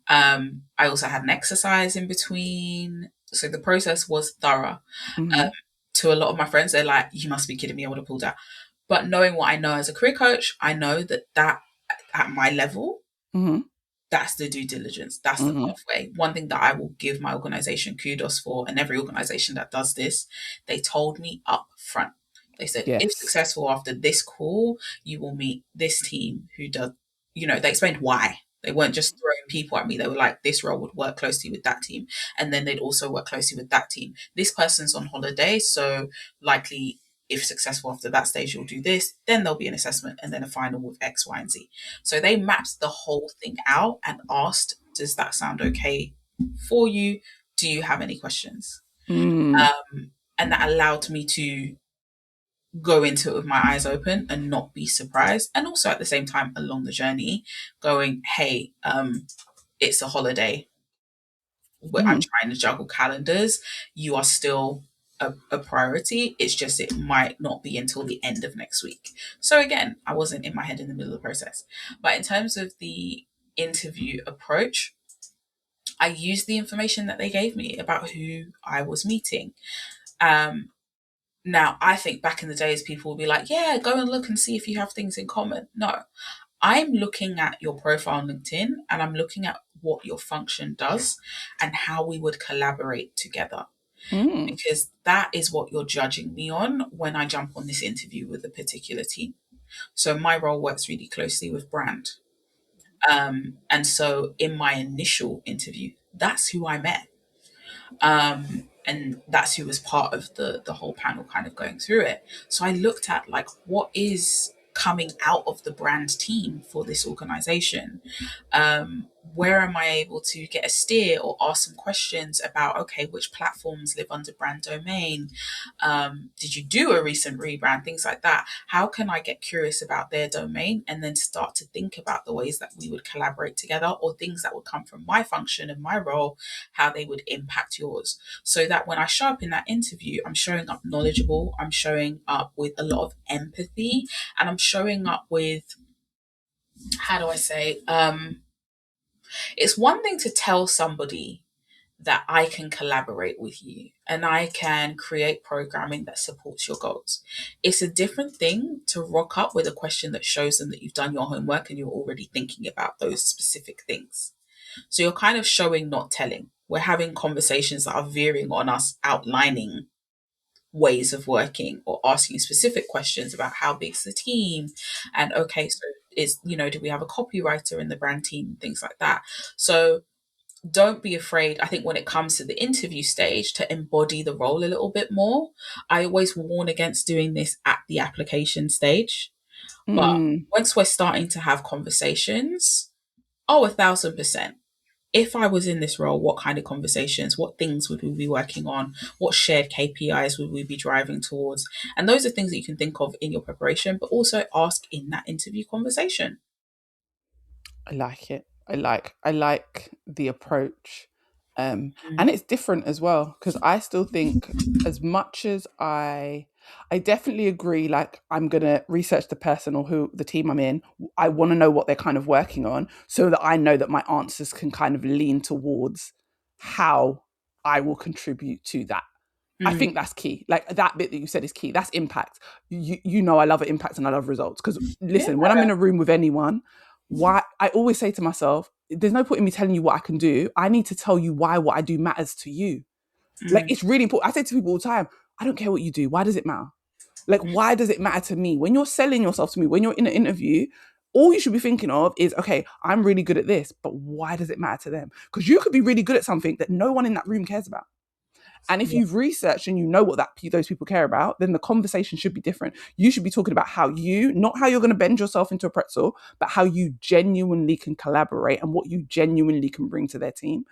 I also had an exercise in between. So the process was thorough. Um, Hmm. to a lot of my friends, they're like, "You must be kidding me! I would have pulled out." But knowing what I know as a career coach, I know that at my level, Hmm. that's the due diligence. That's the Hmm. pathway. One thing that I will give my organization kudos for, and every organization that does this, they told me up front. They said, if Yes. successful after this call, you will meet this team who does, they explained why. They weren't just throwing people at me. They were like, this role would work closely with that team. And then they'd also work closely with that team. This person's on holiday, so likely if successful after that stage, you'll do this. Then there'll be an assessment and then a final with X, Y, and Z. So they mapped the whole thing out and asked, does that sound okay for you? Do you have any questions? Mm. And that allowed me to go into it with my eyes open and not be surprised. And also at the same time along the journey, going, hey, it's a holiday. I'm Mm. trying to juggle calendars. You are still a priority. It's just it might not be until the end of next week. So again, I wasn't in my head in the middle of the process. But in terms of the interview approach, I used the information that they gave me about who I was meeting. Um, Now, I think back in the days, people would be like, yeah, go and look and see if you have things in common. No, I'm looking at your profile on LinkedIn and I'm looking at what your function does and how we would collaborate together. Mm. Because that is what you're judging me on when I jump on this interview with a particular team. So my role works really closely with brand. And so in my initial interview, that's who I met. And that's who was part of the whole panel kind of going through it. So I looked at like what is coming out of the brand team for this organization. where am I able to get a steer or ask some questions about, okay, which platforms live under brand domain? Did you do a recent rebrand? Things like that. How can I get curious about their domain and then start to think about the ways that we would collaborate together, or things that would come from my function and my role, how they would impact yours? So that when I show up in that interview, I'm showing up knowledgeable, I'm showing up with a lot of empathy, and I'm showing up with, how do I say, it's one thing to tell somebody that I can collaborate with you and I can create programming that supports your goals. It's a different thing to rock up with a question that shows them that you've done your homework and you're already thinking about those specific things. So you're kind of showing, not telling. We're having conversations that are veering on us outlining ways of working or asking specific questions about how big's the team, and okay, so is, do we have a copywriter in the brand team, things like that. So don't be afraid, I think, when it comes to the interview stage, to embody the role a little bit more. I always warn against doing this at the application stage, but Mm. once we're starting to have conversations, oh, 1,000%. If I was in this role, what kind of conversations, what things would we be working on? What shared KPIs would we be driving towards? And those are things that you can think of in your preparation, but also ask in that interview conversation. I like it. I like the approach. And Mm. it's different as well, because I still think, as much as I definitely agree, like, I'm gonna research the person or who the team I'm in. I want to know what they're kind of working on, so that I know that my answers can kind of lean towards how I will contribute to that. I Mm. think that's key. Like, that bit that you said is key. That's impact. You know, I love impact and I love results. Because Yeah. listen, when I'm in a room with anyone, why I always say to myself, there's no point in me telling you what I can do. I need to tell you why what I do matters to you. Like, Mm. it's really important. I say to people all the time, I don't care what you do. Why does it matter? Like, why does it matter to me? When you're selling yourself to me, when you're in an interview, all you should be thinking of is, okay, I'm really good at this, but why does it matter to them? Because you could be really good at something that no one in that room cares about. And if Yeah. you've researched and you know what those people care about, then the conversation should be different. You should be talking about how you, not how you're going to bend yourself into a pretzel, but how you genuinely can collaborate and what you genuinely can bring to their team.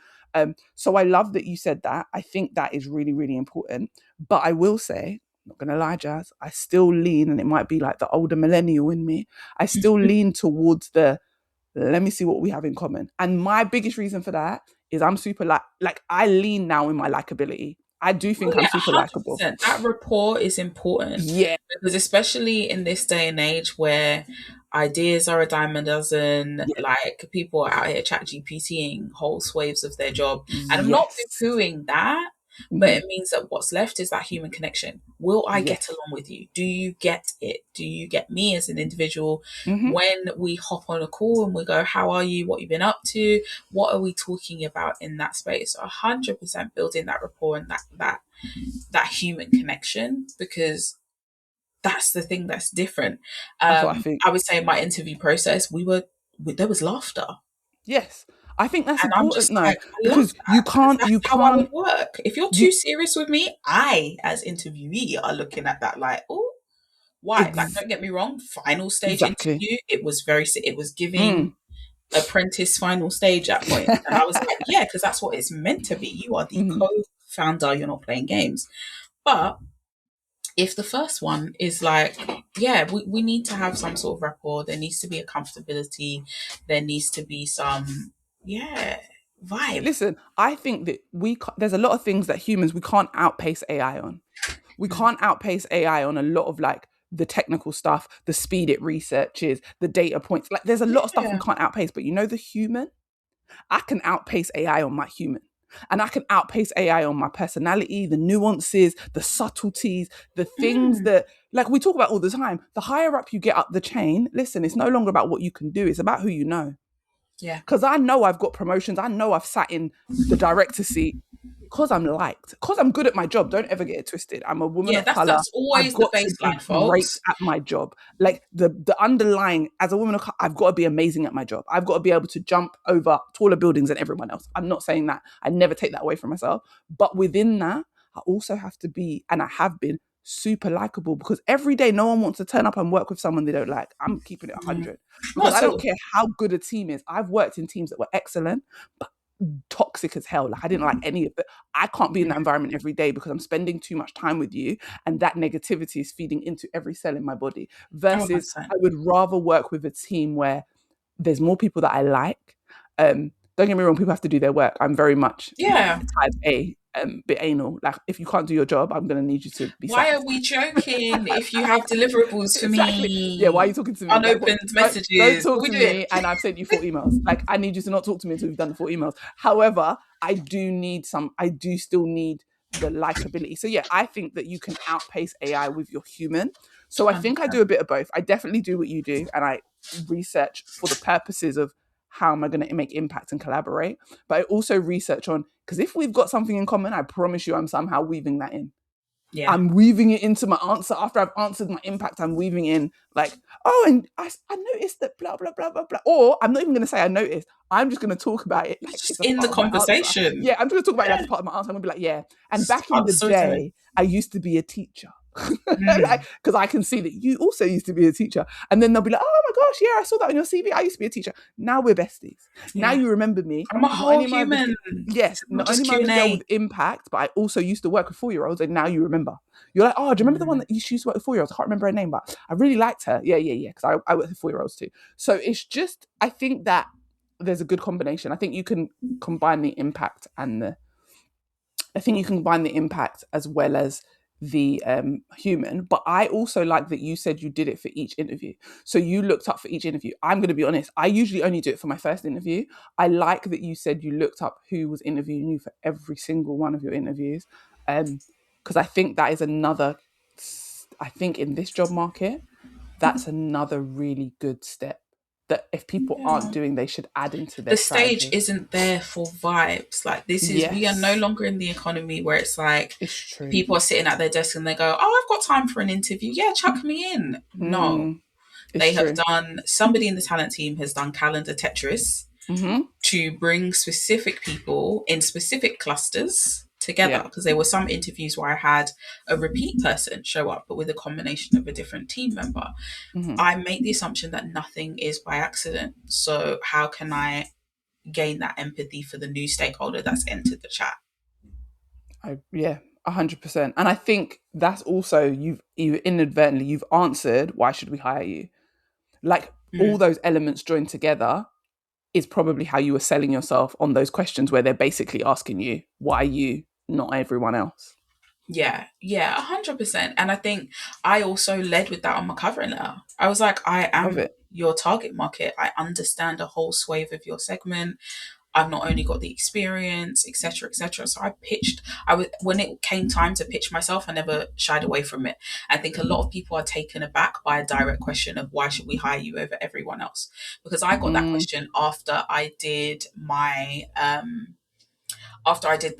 So I love that you said that. I think that is really, really important. But I will say, not going to lie, Jazz, I still lean, and it might be like the older millennial in me, I still lean towards the, let me see what we have in common. And my biggest reason for that is I'm super like I lean now in my likability. I do Oh think I'm yeah, super likable. 100%. That rapport is important, Yeah. because especially in this day and age where ideas are a dime a dozen, Yeah. like people are out here chat GPTing whole swathes of their job. And I'm not Yes. poo-pooing that, but Hmm. it means that what's left is that human connection. Will I get Yes. along with you? Do you get it? Do you get me as an individual? Hmm. When we hop on a call and we go, how are you? What you been up to? What are we talking about in that space? So 100% building that rapport and that human connection, because that's the thing that's different. That's what I think. I would say in my interview process, there was laughter. Yes. I think that's And I'm important just though, like, I love because that, because that's you how I would can't, work. If you're too you, serious with me, I, as interviewee, are looking at that like, oh, why? Like, ex- don't get me wrong, final stage exactly. interview, it was giving Mm. apprentice final stage at point. And I was like, yeah, because that's what it's meant to be. You are the Mhm. co-founder, you're not playing games. But if the first one is like, yeah, we need to have some sort of rapport, there needs to be a comfortability, there needs to be some, yeah, vibe. Listen, I think that there's a lot of things that humans, we can't outpace AI on. We Mm. can't outpace AI on a lot of, like, the technical stuff, the speed it researches, the data points. Like, there's a lot of stuff we Yeah. can't outpace. But the human, I can outpace AI on my human. And I can outpace AI on my personality, the nuances, the subtleties, the things Mm. that, like, we talk about all the time. The higher up you get up the chain, listen, it's no longer about what you can do, it's about who you know. Yeah. Because I know I've got promotions. I know I've sat in the director seat because I'm liked, because I'm good at my job. Don't ever get it twisted. I'm a woman Yeah, of color. that's I've always the got to be baseline, great folks. at my job. Like, the underlying, as a woman of color, I've got to be amazing at my job. I've got to be able to jump over taller buildings than everyone else. I'm not saying that. I never take that away from myself. But within that, I also have to be, and I have been, super likable, because every day no one wants to turn up and work with someone they don't like. I'm keeping it Mm. 100 because Not I at don't all. care how good a team is. I've worked in teams that were excellent, but toxic as hell. Like, I didn't like any of it. I can't be in that environment every day because I'm spending too much time with you, and that negativity is feeding into every cell in my body. Oh, Versus, 100%. I would rather work with a team where there's more people that I like. Don't get me wrong, people have to do their work. I'm very much Yeah. type A, bit anal. Like, if you can't do your job, I'm gonna need you to be Why are sacked. we joking if you have deliverables for Exactly. Yeah, why are me? you talking to me? Like, what? Unopened Don't messages. talk What are to we doing? me, and I've sent you 4 emails. Like, I need you to not talk to me until you've done the 4 emails. However, I do still need the likability. So yeah, I think that you can outpace AI with your human. So I think I do 100%. a bit of both. I definitely do what you do, and I research for the purposes of how am I going to make impact and collaborate. But I also research on, because if we've got something in common, I promise you I'm somehow weaving that in. Yeah. I'm weaving it into my answer. After I've answered my impact, I'm weaving in like, oh, and I noticed that blah, blah, blah, blah, blah. Or I'm not even going to say I noticed. I'm just going to talk about it It's like just it's a in the part of my answer. conversation. Yeah, I'm just going to talk about it like Yeah. it's part of my answer. I'm going to be like, yeah. And It's back part in of the the storytelling. day, I used to be a teacher. Mm. Because I can see that you also used to be a teacher. And then they'll be like, oh my gosh, yeah, I saw that on your CV. I used to be a teacher. Now we're besties. Now Yeah. you remember me I'm a because not whole only am I the, human. yes, It's not not just only am I the girl Q&A. with impact, but I also used to work with 4-year-olds, and now you remember. You're like, oh, do you remember the one Mm. that you used to work with 4-year-olds? I can't remember her name, but I really liked her. Yeah, yeah, yeah. Because I work with 4-year-olds too. So it's just, I think that there's a good combination. I think you can combine the impact and the, I think you can combine the impact as well as the human. But I also like that you said you did it for each interview. So you looked up for each interview. I'm going to be honest, I usually only do it for my first interview. I like that you said you looked up who was interviewing you for every single one of your interviews. Because I think that is another, I think in this job market, that's another really good step that if people aren't Yeah. doing, they should add into The their stage strategy. isn't there for vibes. Like, we are no Yes, longer in the economy where it's like it's true. people are sitting at their desk and they go, oh, I've got time for an interview. Yeah, chuck me in. No, Mm, it's they have true. somebody in the talent team has done calendar Tetris Mm-hmm. to bring specific people in specific clusters together, Yeah. because there were some interviews where I had a repeat person show up but with a combination of a different team member. Mm-hmm. I make the assumption that nothing is by accident, so how can I gain that empathy for the new stakeholder that's entered the chat? Yeah, 100%. And I think that's also you inadvertently you've answered why should we hire you? Like, all Mm. those elements joined together is probably how you were selling yourself on those questions where they're basically asking you why you, not everyone else. Yeah, yeah, 100%. And I think I also led with that on my covering letter. I was like, I Love am it. your target market. I understand a whole swathe of your segment. I've not only got the experience, etc., etc. So I pitched. I was when it came time to pitch myself, I never shied away from it. I think a lot of people are taken aback by a direct question of why should we hire you over everyone else? Because I got that Mm, question after I did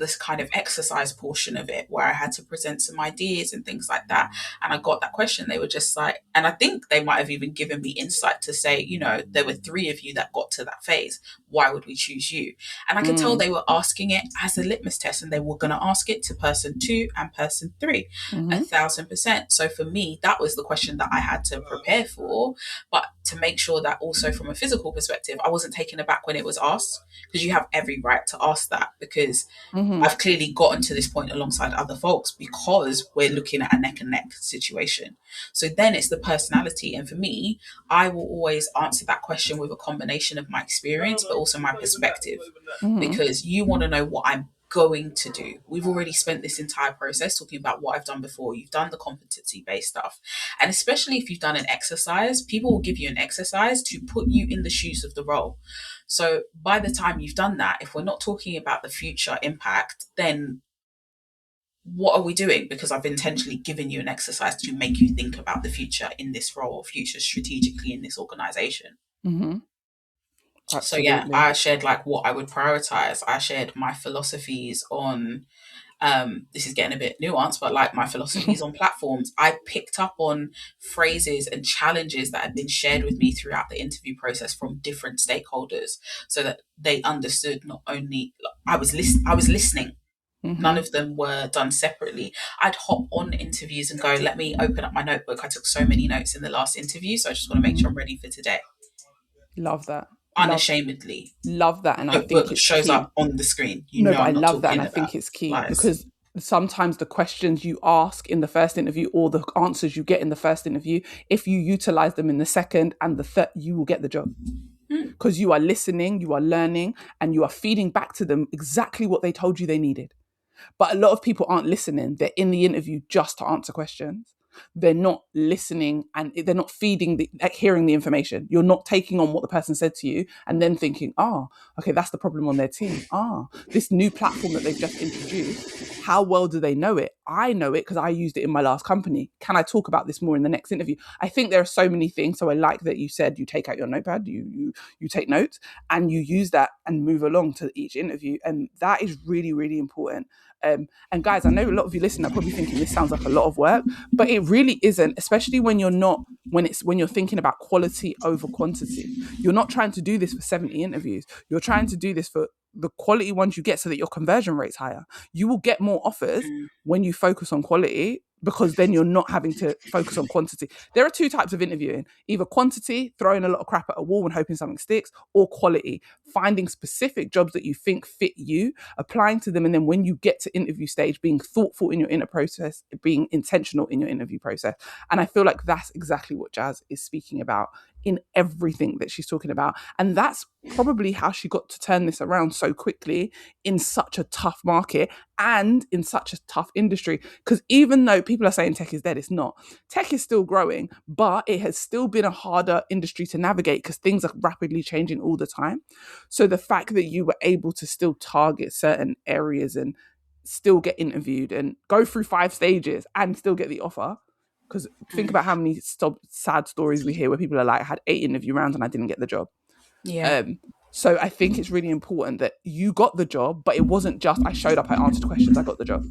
this kind of exercise portion of it where I had to present some ideas and things like that. And I got that question. They were just like, and I think they might have even given me insight to say, there were three of you that got to that phase. Why would we choose you? And I could tell mm, they were asking it as a litmus test, and they were going to ask it to person 2 and person 3, mm-hmm. 1,000%. So for me, that was the question that I had to prepare for, but to make sure that also from a physical perspective, I wasn't taken aback when it was asked, because you have every right to ask that, because Mm-hmm. I've clearly gotten to this point alongside other folks because we're looking at a neck and neck situation. So then it's the personality. And for me, I will always answer that question with a combination of my experience, but also my perspective, Mm-hmm. because you want to know what I'm going to do. We've already spent this entire process talking about what I've done before. You've done the competency based stuff. And especially if you've done an exercise, people will give you an exercise to put you in the shoes of the role. So by the time you've done that, if we're not talking about the future impact, then what are we doing? Because I've intentionally given you an exercise to make you think about the future in this role, or future strategically in this organization. Mm-hmm. So yeah, Absolutely. I shared like what I would prioritize. I shared my philosophies on this is getting a bit nuanced, but like my philosophies on platforms. I picked up on phrases and challenges that had been shared with me throughout the interview process from different stakeholders, so that they understood not only I was listening. None of them were done separately. I'd hop on interviews and go, let me open up my notebook. I took so many notes in the last interview, so I just want to make sure I'm ready for today. Love that. Unashamedly. Love that. And I think Notebook it's shows key. up on the screen. You No, know but I I'm not love that. And talking I about think it's key lies. because sometimes the questions you ask in the first interview or the answers you get in the first interview, if you utilize them in the second and the third, you will get the job because you are listening, you are learning, and you are feeding back to them exactly what they told you they needed. But a lot of people aren't listening. They're in the interview just to answer questions. They're not listening and they're not feeding like hearing the information. You're not taking on what the person said to you and then thinking, oh, okay, that's the problem on their team. This new platform that they've just introduced, how well do they know it? I know it because I used it in my last company. Can I talk about this more in the next interview? I think there are so many things. So I like that you said you take out your notepad, you take notes and you use that and move along to each interview. And that is really, really important. And guys, I know a lot of you listening are probably thinking this sounds like a lot of work, but it really isn't, especially when you're not, when you're thinking about quality over quantity. You're not trying to do this for 70 interviews. You're trying to do this for the quality ones you get so that your conversion rate's higher. You will get more offers when you focus on quality because then you're not having to focus on quantity. There are two types of interviewing: either quantity, throwing a lot of crap at a wall and hoping something sticks, or quality, finding specific jobs that you think fit you, applying to them, and then when you get to interview stage, being thoughtful in your inner process, being intentional in your interview process. And I feel like that's exactly what Jaz is speaking about in everything that she's talking about. And that's probably how she got to turn this around so quickly in such a tough market and in such a tough industry. Because even though people are saying tech is dead, it's not. Tech is still growing, but it has still been a harder industry to navigate because things are rapidly changing all the time. So the fact that you were able to still target certain areas and still get interviewed and go through 5 stages and still get the offer. Because think about how many sad stories we hear where people are like, I had 8 interview rounds and I didn't get the job. Yeah. So I think it's really important that you got the job, but it wasn't just I showed up, I answered questions, I got the job.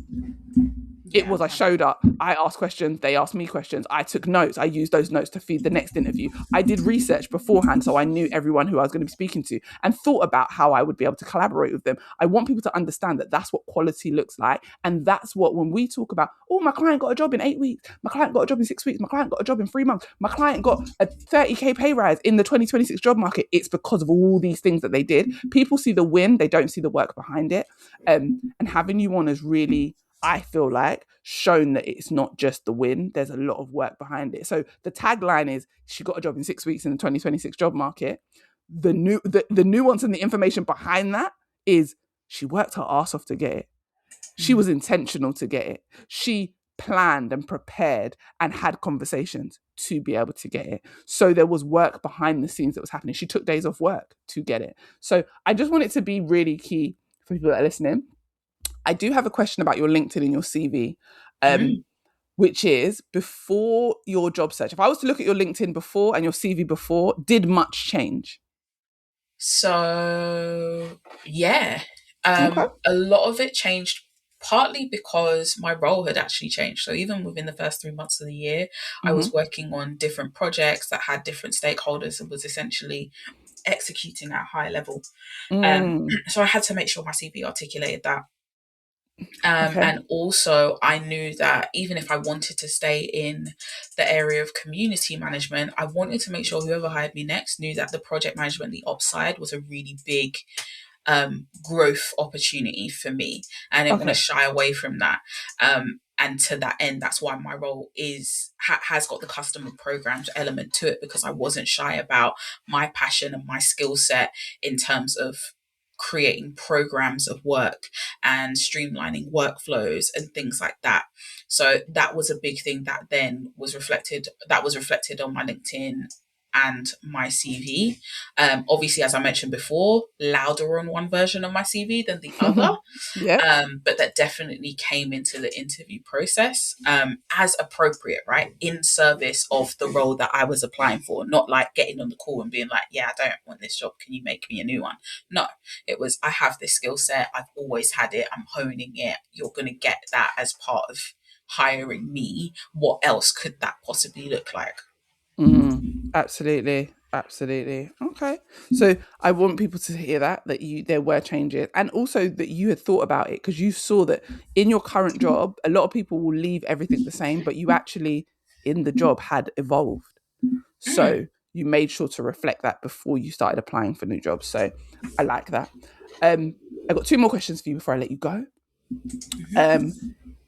It Yeah. was I showed up, I asked questions, they asked me questions, I took notes, I used those notes to feed the next interview. I did research beforehand so I knew everyone who I was going to be speaking to and thought about how I would be able to collaborate with them. I want people to understand that that's what quality looks like. And that's what, when we talk about, oh, my client got a job in 8 weeks, my client got a job in 6 weeks, my client got a job in 3 months, my client got a 30K pay rise in the 2026 job market, it's because of all these things that they did. People see the win, they don't see the work behind it. And having you on is really, I feel like, shown that it's not just the win. There's a lot of work behind it. So the tagline is she got a job in 6 weeks in the 2026 job market. The nuance and the information behind that is she worked her ass off to get it. She was intentional to get it. She planned and prepared and had conversations to be able to get it. So there was work behind the scenes that was happening. She took days off work to get it. So I just want it to be really key for people that are listening. I do have a question about your LinkedIn and your CV, which is before your job search. If I was to look at your LinkedIn before and your CV before, did much change? So, yeah, Okay. a lot of it changed partly because my role had actually changed. So, even within the first 3 months of the year, I was Mm-hmm. working on different projects that had different stakeholders and was essentially executing at a high level. Mm. So, I had to make sure my CV articulated that. Okay. And also, I knew that even if I wanted to stay in the area of community management, I wanted to make sure whoever hired me next knew that the project management, the ops side, was a really big growth opportunity for me. I didn't want to Okay. shy away from that. And to that end, that's why my role has got the customer programs element to it, because I wasn't shy about my passion and my skill set in terms of creating programs of work and streamlining workflows and things like that. So that was a big thing that was reflected on my LinkedIn and my CV. Obviously, as I mentioned before, louder on one version of my CV than the other, Yeah. but that definitely came into the interview process as appropriate, right? In service of the role that I was applying for, not like getting on the call and being like, yeah, I don't want this job. Can you make me a new one? No, it was, I have this skill set. I've always had it. I'm honing it. You're going to get that as part of hiring me. What else could that possibly look like? Mm. Absolutely. Absolutely. Okay. So I want people to hear that there were changes, and also that you had thought about it because you saw that in your current job, a lot of people will leave everything the same, but you actually in the job had evolved. Mm. So you made sure to reflect that before you started applying for new jobs. So I like that. I got two more questions for you before I let you go. Um,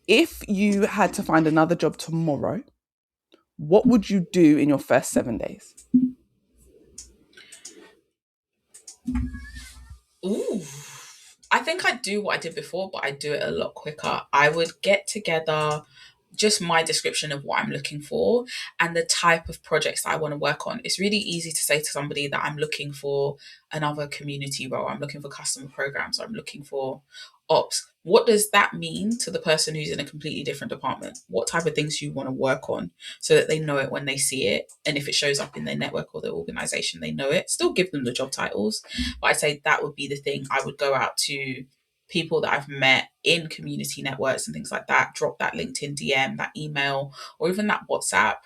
if you had to find another job tomorrow, what would you do in your first 7 days? Ooh. I think I'd do what I did before, but I'd do it a lot quicker. I would get together just my description of what I'm looking for and the type of projects that I want to work on. It's really easy to say to somebody that I'm looking for another community role, I'm looking for customer programs, I'm looking for ops. What does that mean to the person who's in a completely different department? What type of things do you want to work on so that they know it when they see it? And if it shows up in their network or their organization, they know it. Still give them the job titles. But I'd say that would be the thing. I would go out to people that I've met in community networks and things like that, drop that LinkedIn DM, that email, or even that WhatsApp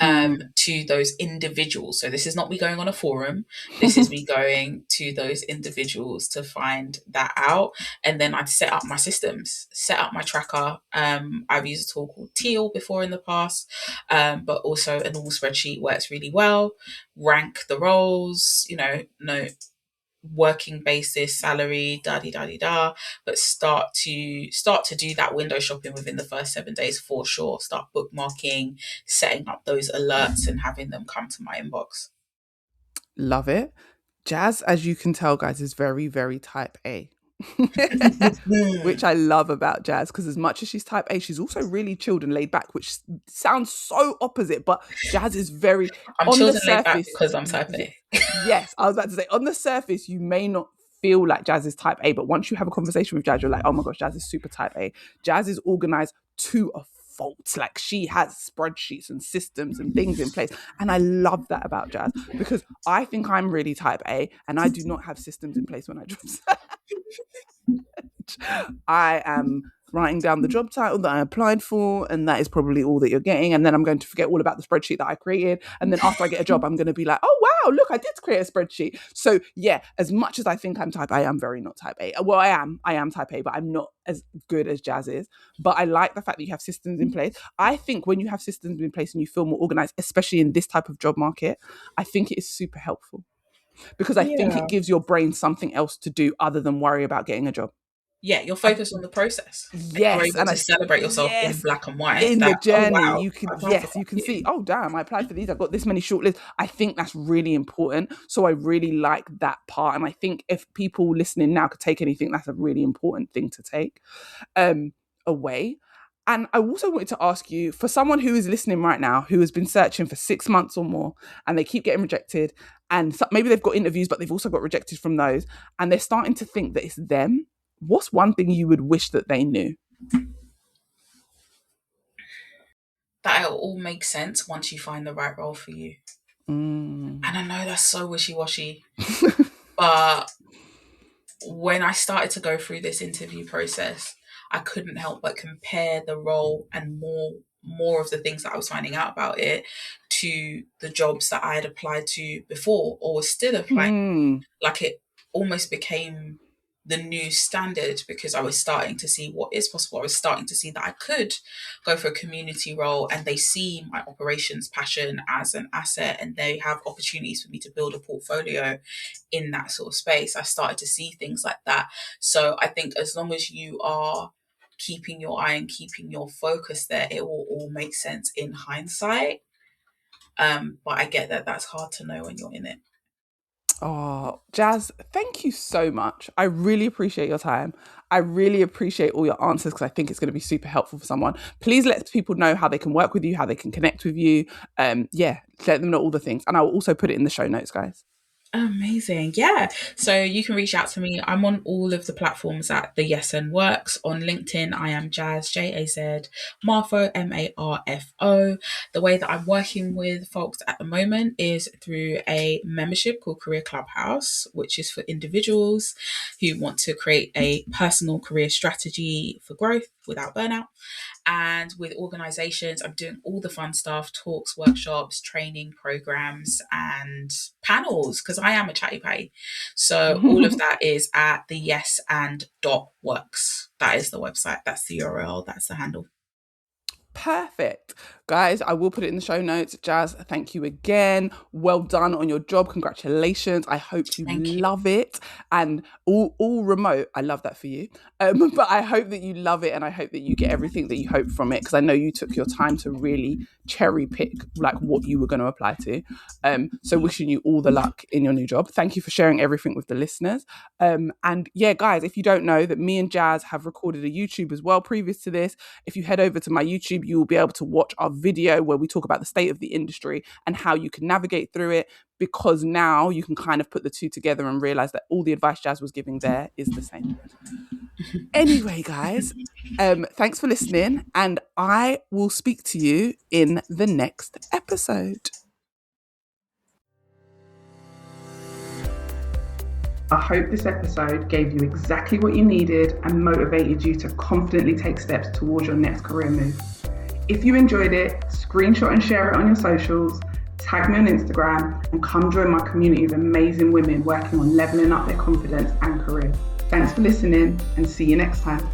Mm, to those individuals. So this is not me going on a forum. This is me going to those individuals to find that out. And then I'd set up my systems, set up my tracker. I've used a tool called Teal before in the past, but also a normal spreadsheet works really well. Rank the roles, no working basis, salary, da di da di da, but start to do that window shopping within the first 7 days for sure. Start bookmarking, setting up those alerts, and having them come to my inbox. love it. Jazz, as you can tell, guys, is very, very type A. Which I love about Jazz because as much as she's type A, she's also really chilled and laid back, which sounds so opposite. But Jazz is very I'm on the chilled and laid back surface. because I'm type A. Yes, I was about to say on the surface, you may not feel like Jazz is type A, but once you have a conversation with Jazz, you're like, oh my gosh, Jazz is super type A. Jazz is organized to a fault. Like she has spreadsheets and systems and things in place. And I love that about Jazz because I think I'm really type A and I do not have systems in place when I drop. I am writing down the job title that I applied for, and that is probably all that you're getting. And then I'm going to forget all about the spreadsheet that I created. And then after I get a job, I'm going to be like, oh, wow, look, I did create a spreadsheet. So, yeah, as much as I think I'm type A, I'm very not type A. Well, I am type A, but I'm not as good as Jazz is. But I like the fact that you have systems in place. I think when you have systems in place and you feel more organized, especially in this type of job market, I think it is super helpful because I think it Yeah. gives your brain something else to do other than worry about getting a job. Yeah, you're I focused on the process and you're Yes, able and to celebrate yourself in yes, black and white in the that, oh journey, wow, you can I applied for yes, you that. can Yeah. see, oh damn, I applied for these, I've got this many shortlists. I think that's really important. So I really like that part. And I think if people listening now could take anything, that's a really important thing to take um away. And I also wanted to ask you, for someone who is listening right now, who has been searching for 6 months or more, and they keep getting rejected, and maybe they've got interviews, but they've also got rejected from those, and they're starting to think that it's them. What's one thing you would wish that they knew? That it all makes sense once you find the right role for you. Mm. And I know that's so wishy washy, but when I started to go through this interview process, I couldn't help but compare the role and more of the things that I was finding out about it to the jobs that I had applied to before or was still applying. Mm. Like it almost became the new standard because I was starting to see what is possible. I was starting to see that I could go for a community role and they see my operations passion as an asset and they have opportunities for me to build a portfolio in that sort of space. I started to see things like that. So I think as long as you are keeping your eye and keeping your focus there, it will all make sense in hindsight. But I get that that's hard to know when you're in it. Oh, Jazz, thank you so much. I really appreciate your time. I really appreciate all your answers because I think it's going to be super helpful for someone. Please let people know how they can work with you, how they can connect with you. Yeah, let them know all the things. And I'll also put it in the show notes, guys. Amazing. Yeah. So you can reach out to me. I'm on all of the platforms at the Yes and Works. On LinkedIn, I am Jaz, Jaz, Marfo, Marfo. The way that I'm working with folks at the moment is through a membership called Career Clubhouse, which is for individuals who want to create a personal career strategy for growth without burnout. And with organizations, I'm doing all the fun stuff: talks, workshops, training programs, and panels, because I am a chatty patty. So all of that is at the yes and dot works. That is the website. That's the URL. That's the handle. Perfect. Guys, I will put it in the show notes. Jaz, thank you again. Well done on your job. Congratulations. I hope you Thank you. love it. And all remote. I love that for you. But I hope that you love it, and I hope that you get everything that you hope from it, because I know you took your time to really cherry pick like what you were going to apply to. So wishing you all the luck in your new job. Thank you for sharing everything with the listeners. And yeah, guys, if you don't know that me and Jaz have recorded a YouTube as well previous to this, if you head over to my YouTube, you will be able to watch our video where we talk about the state of the industry and how you can navigate through it, because now you can kind of put the two together and realize that all the advice Jaz was giving there is the same. Anyway, guys, thanks for listening, and I will speak to you in the next episode. I hope this episode gave you exactly what you needed and motivated you to confidently take steps towards your next career move. If you enjoyed it, screenshot and share it on your socials, tag me on Instagram, and come join my community of amazing women working on leveling up their confidence and career. Thanks for listening, and see you next time.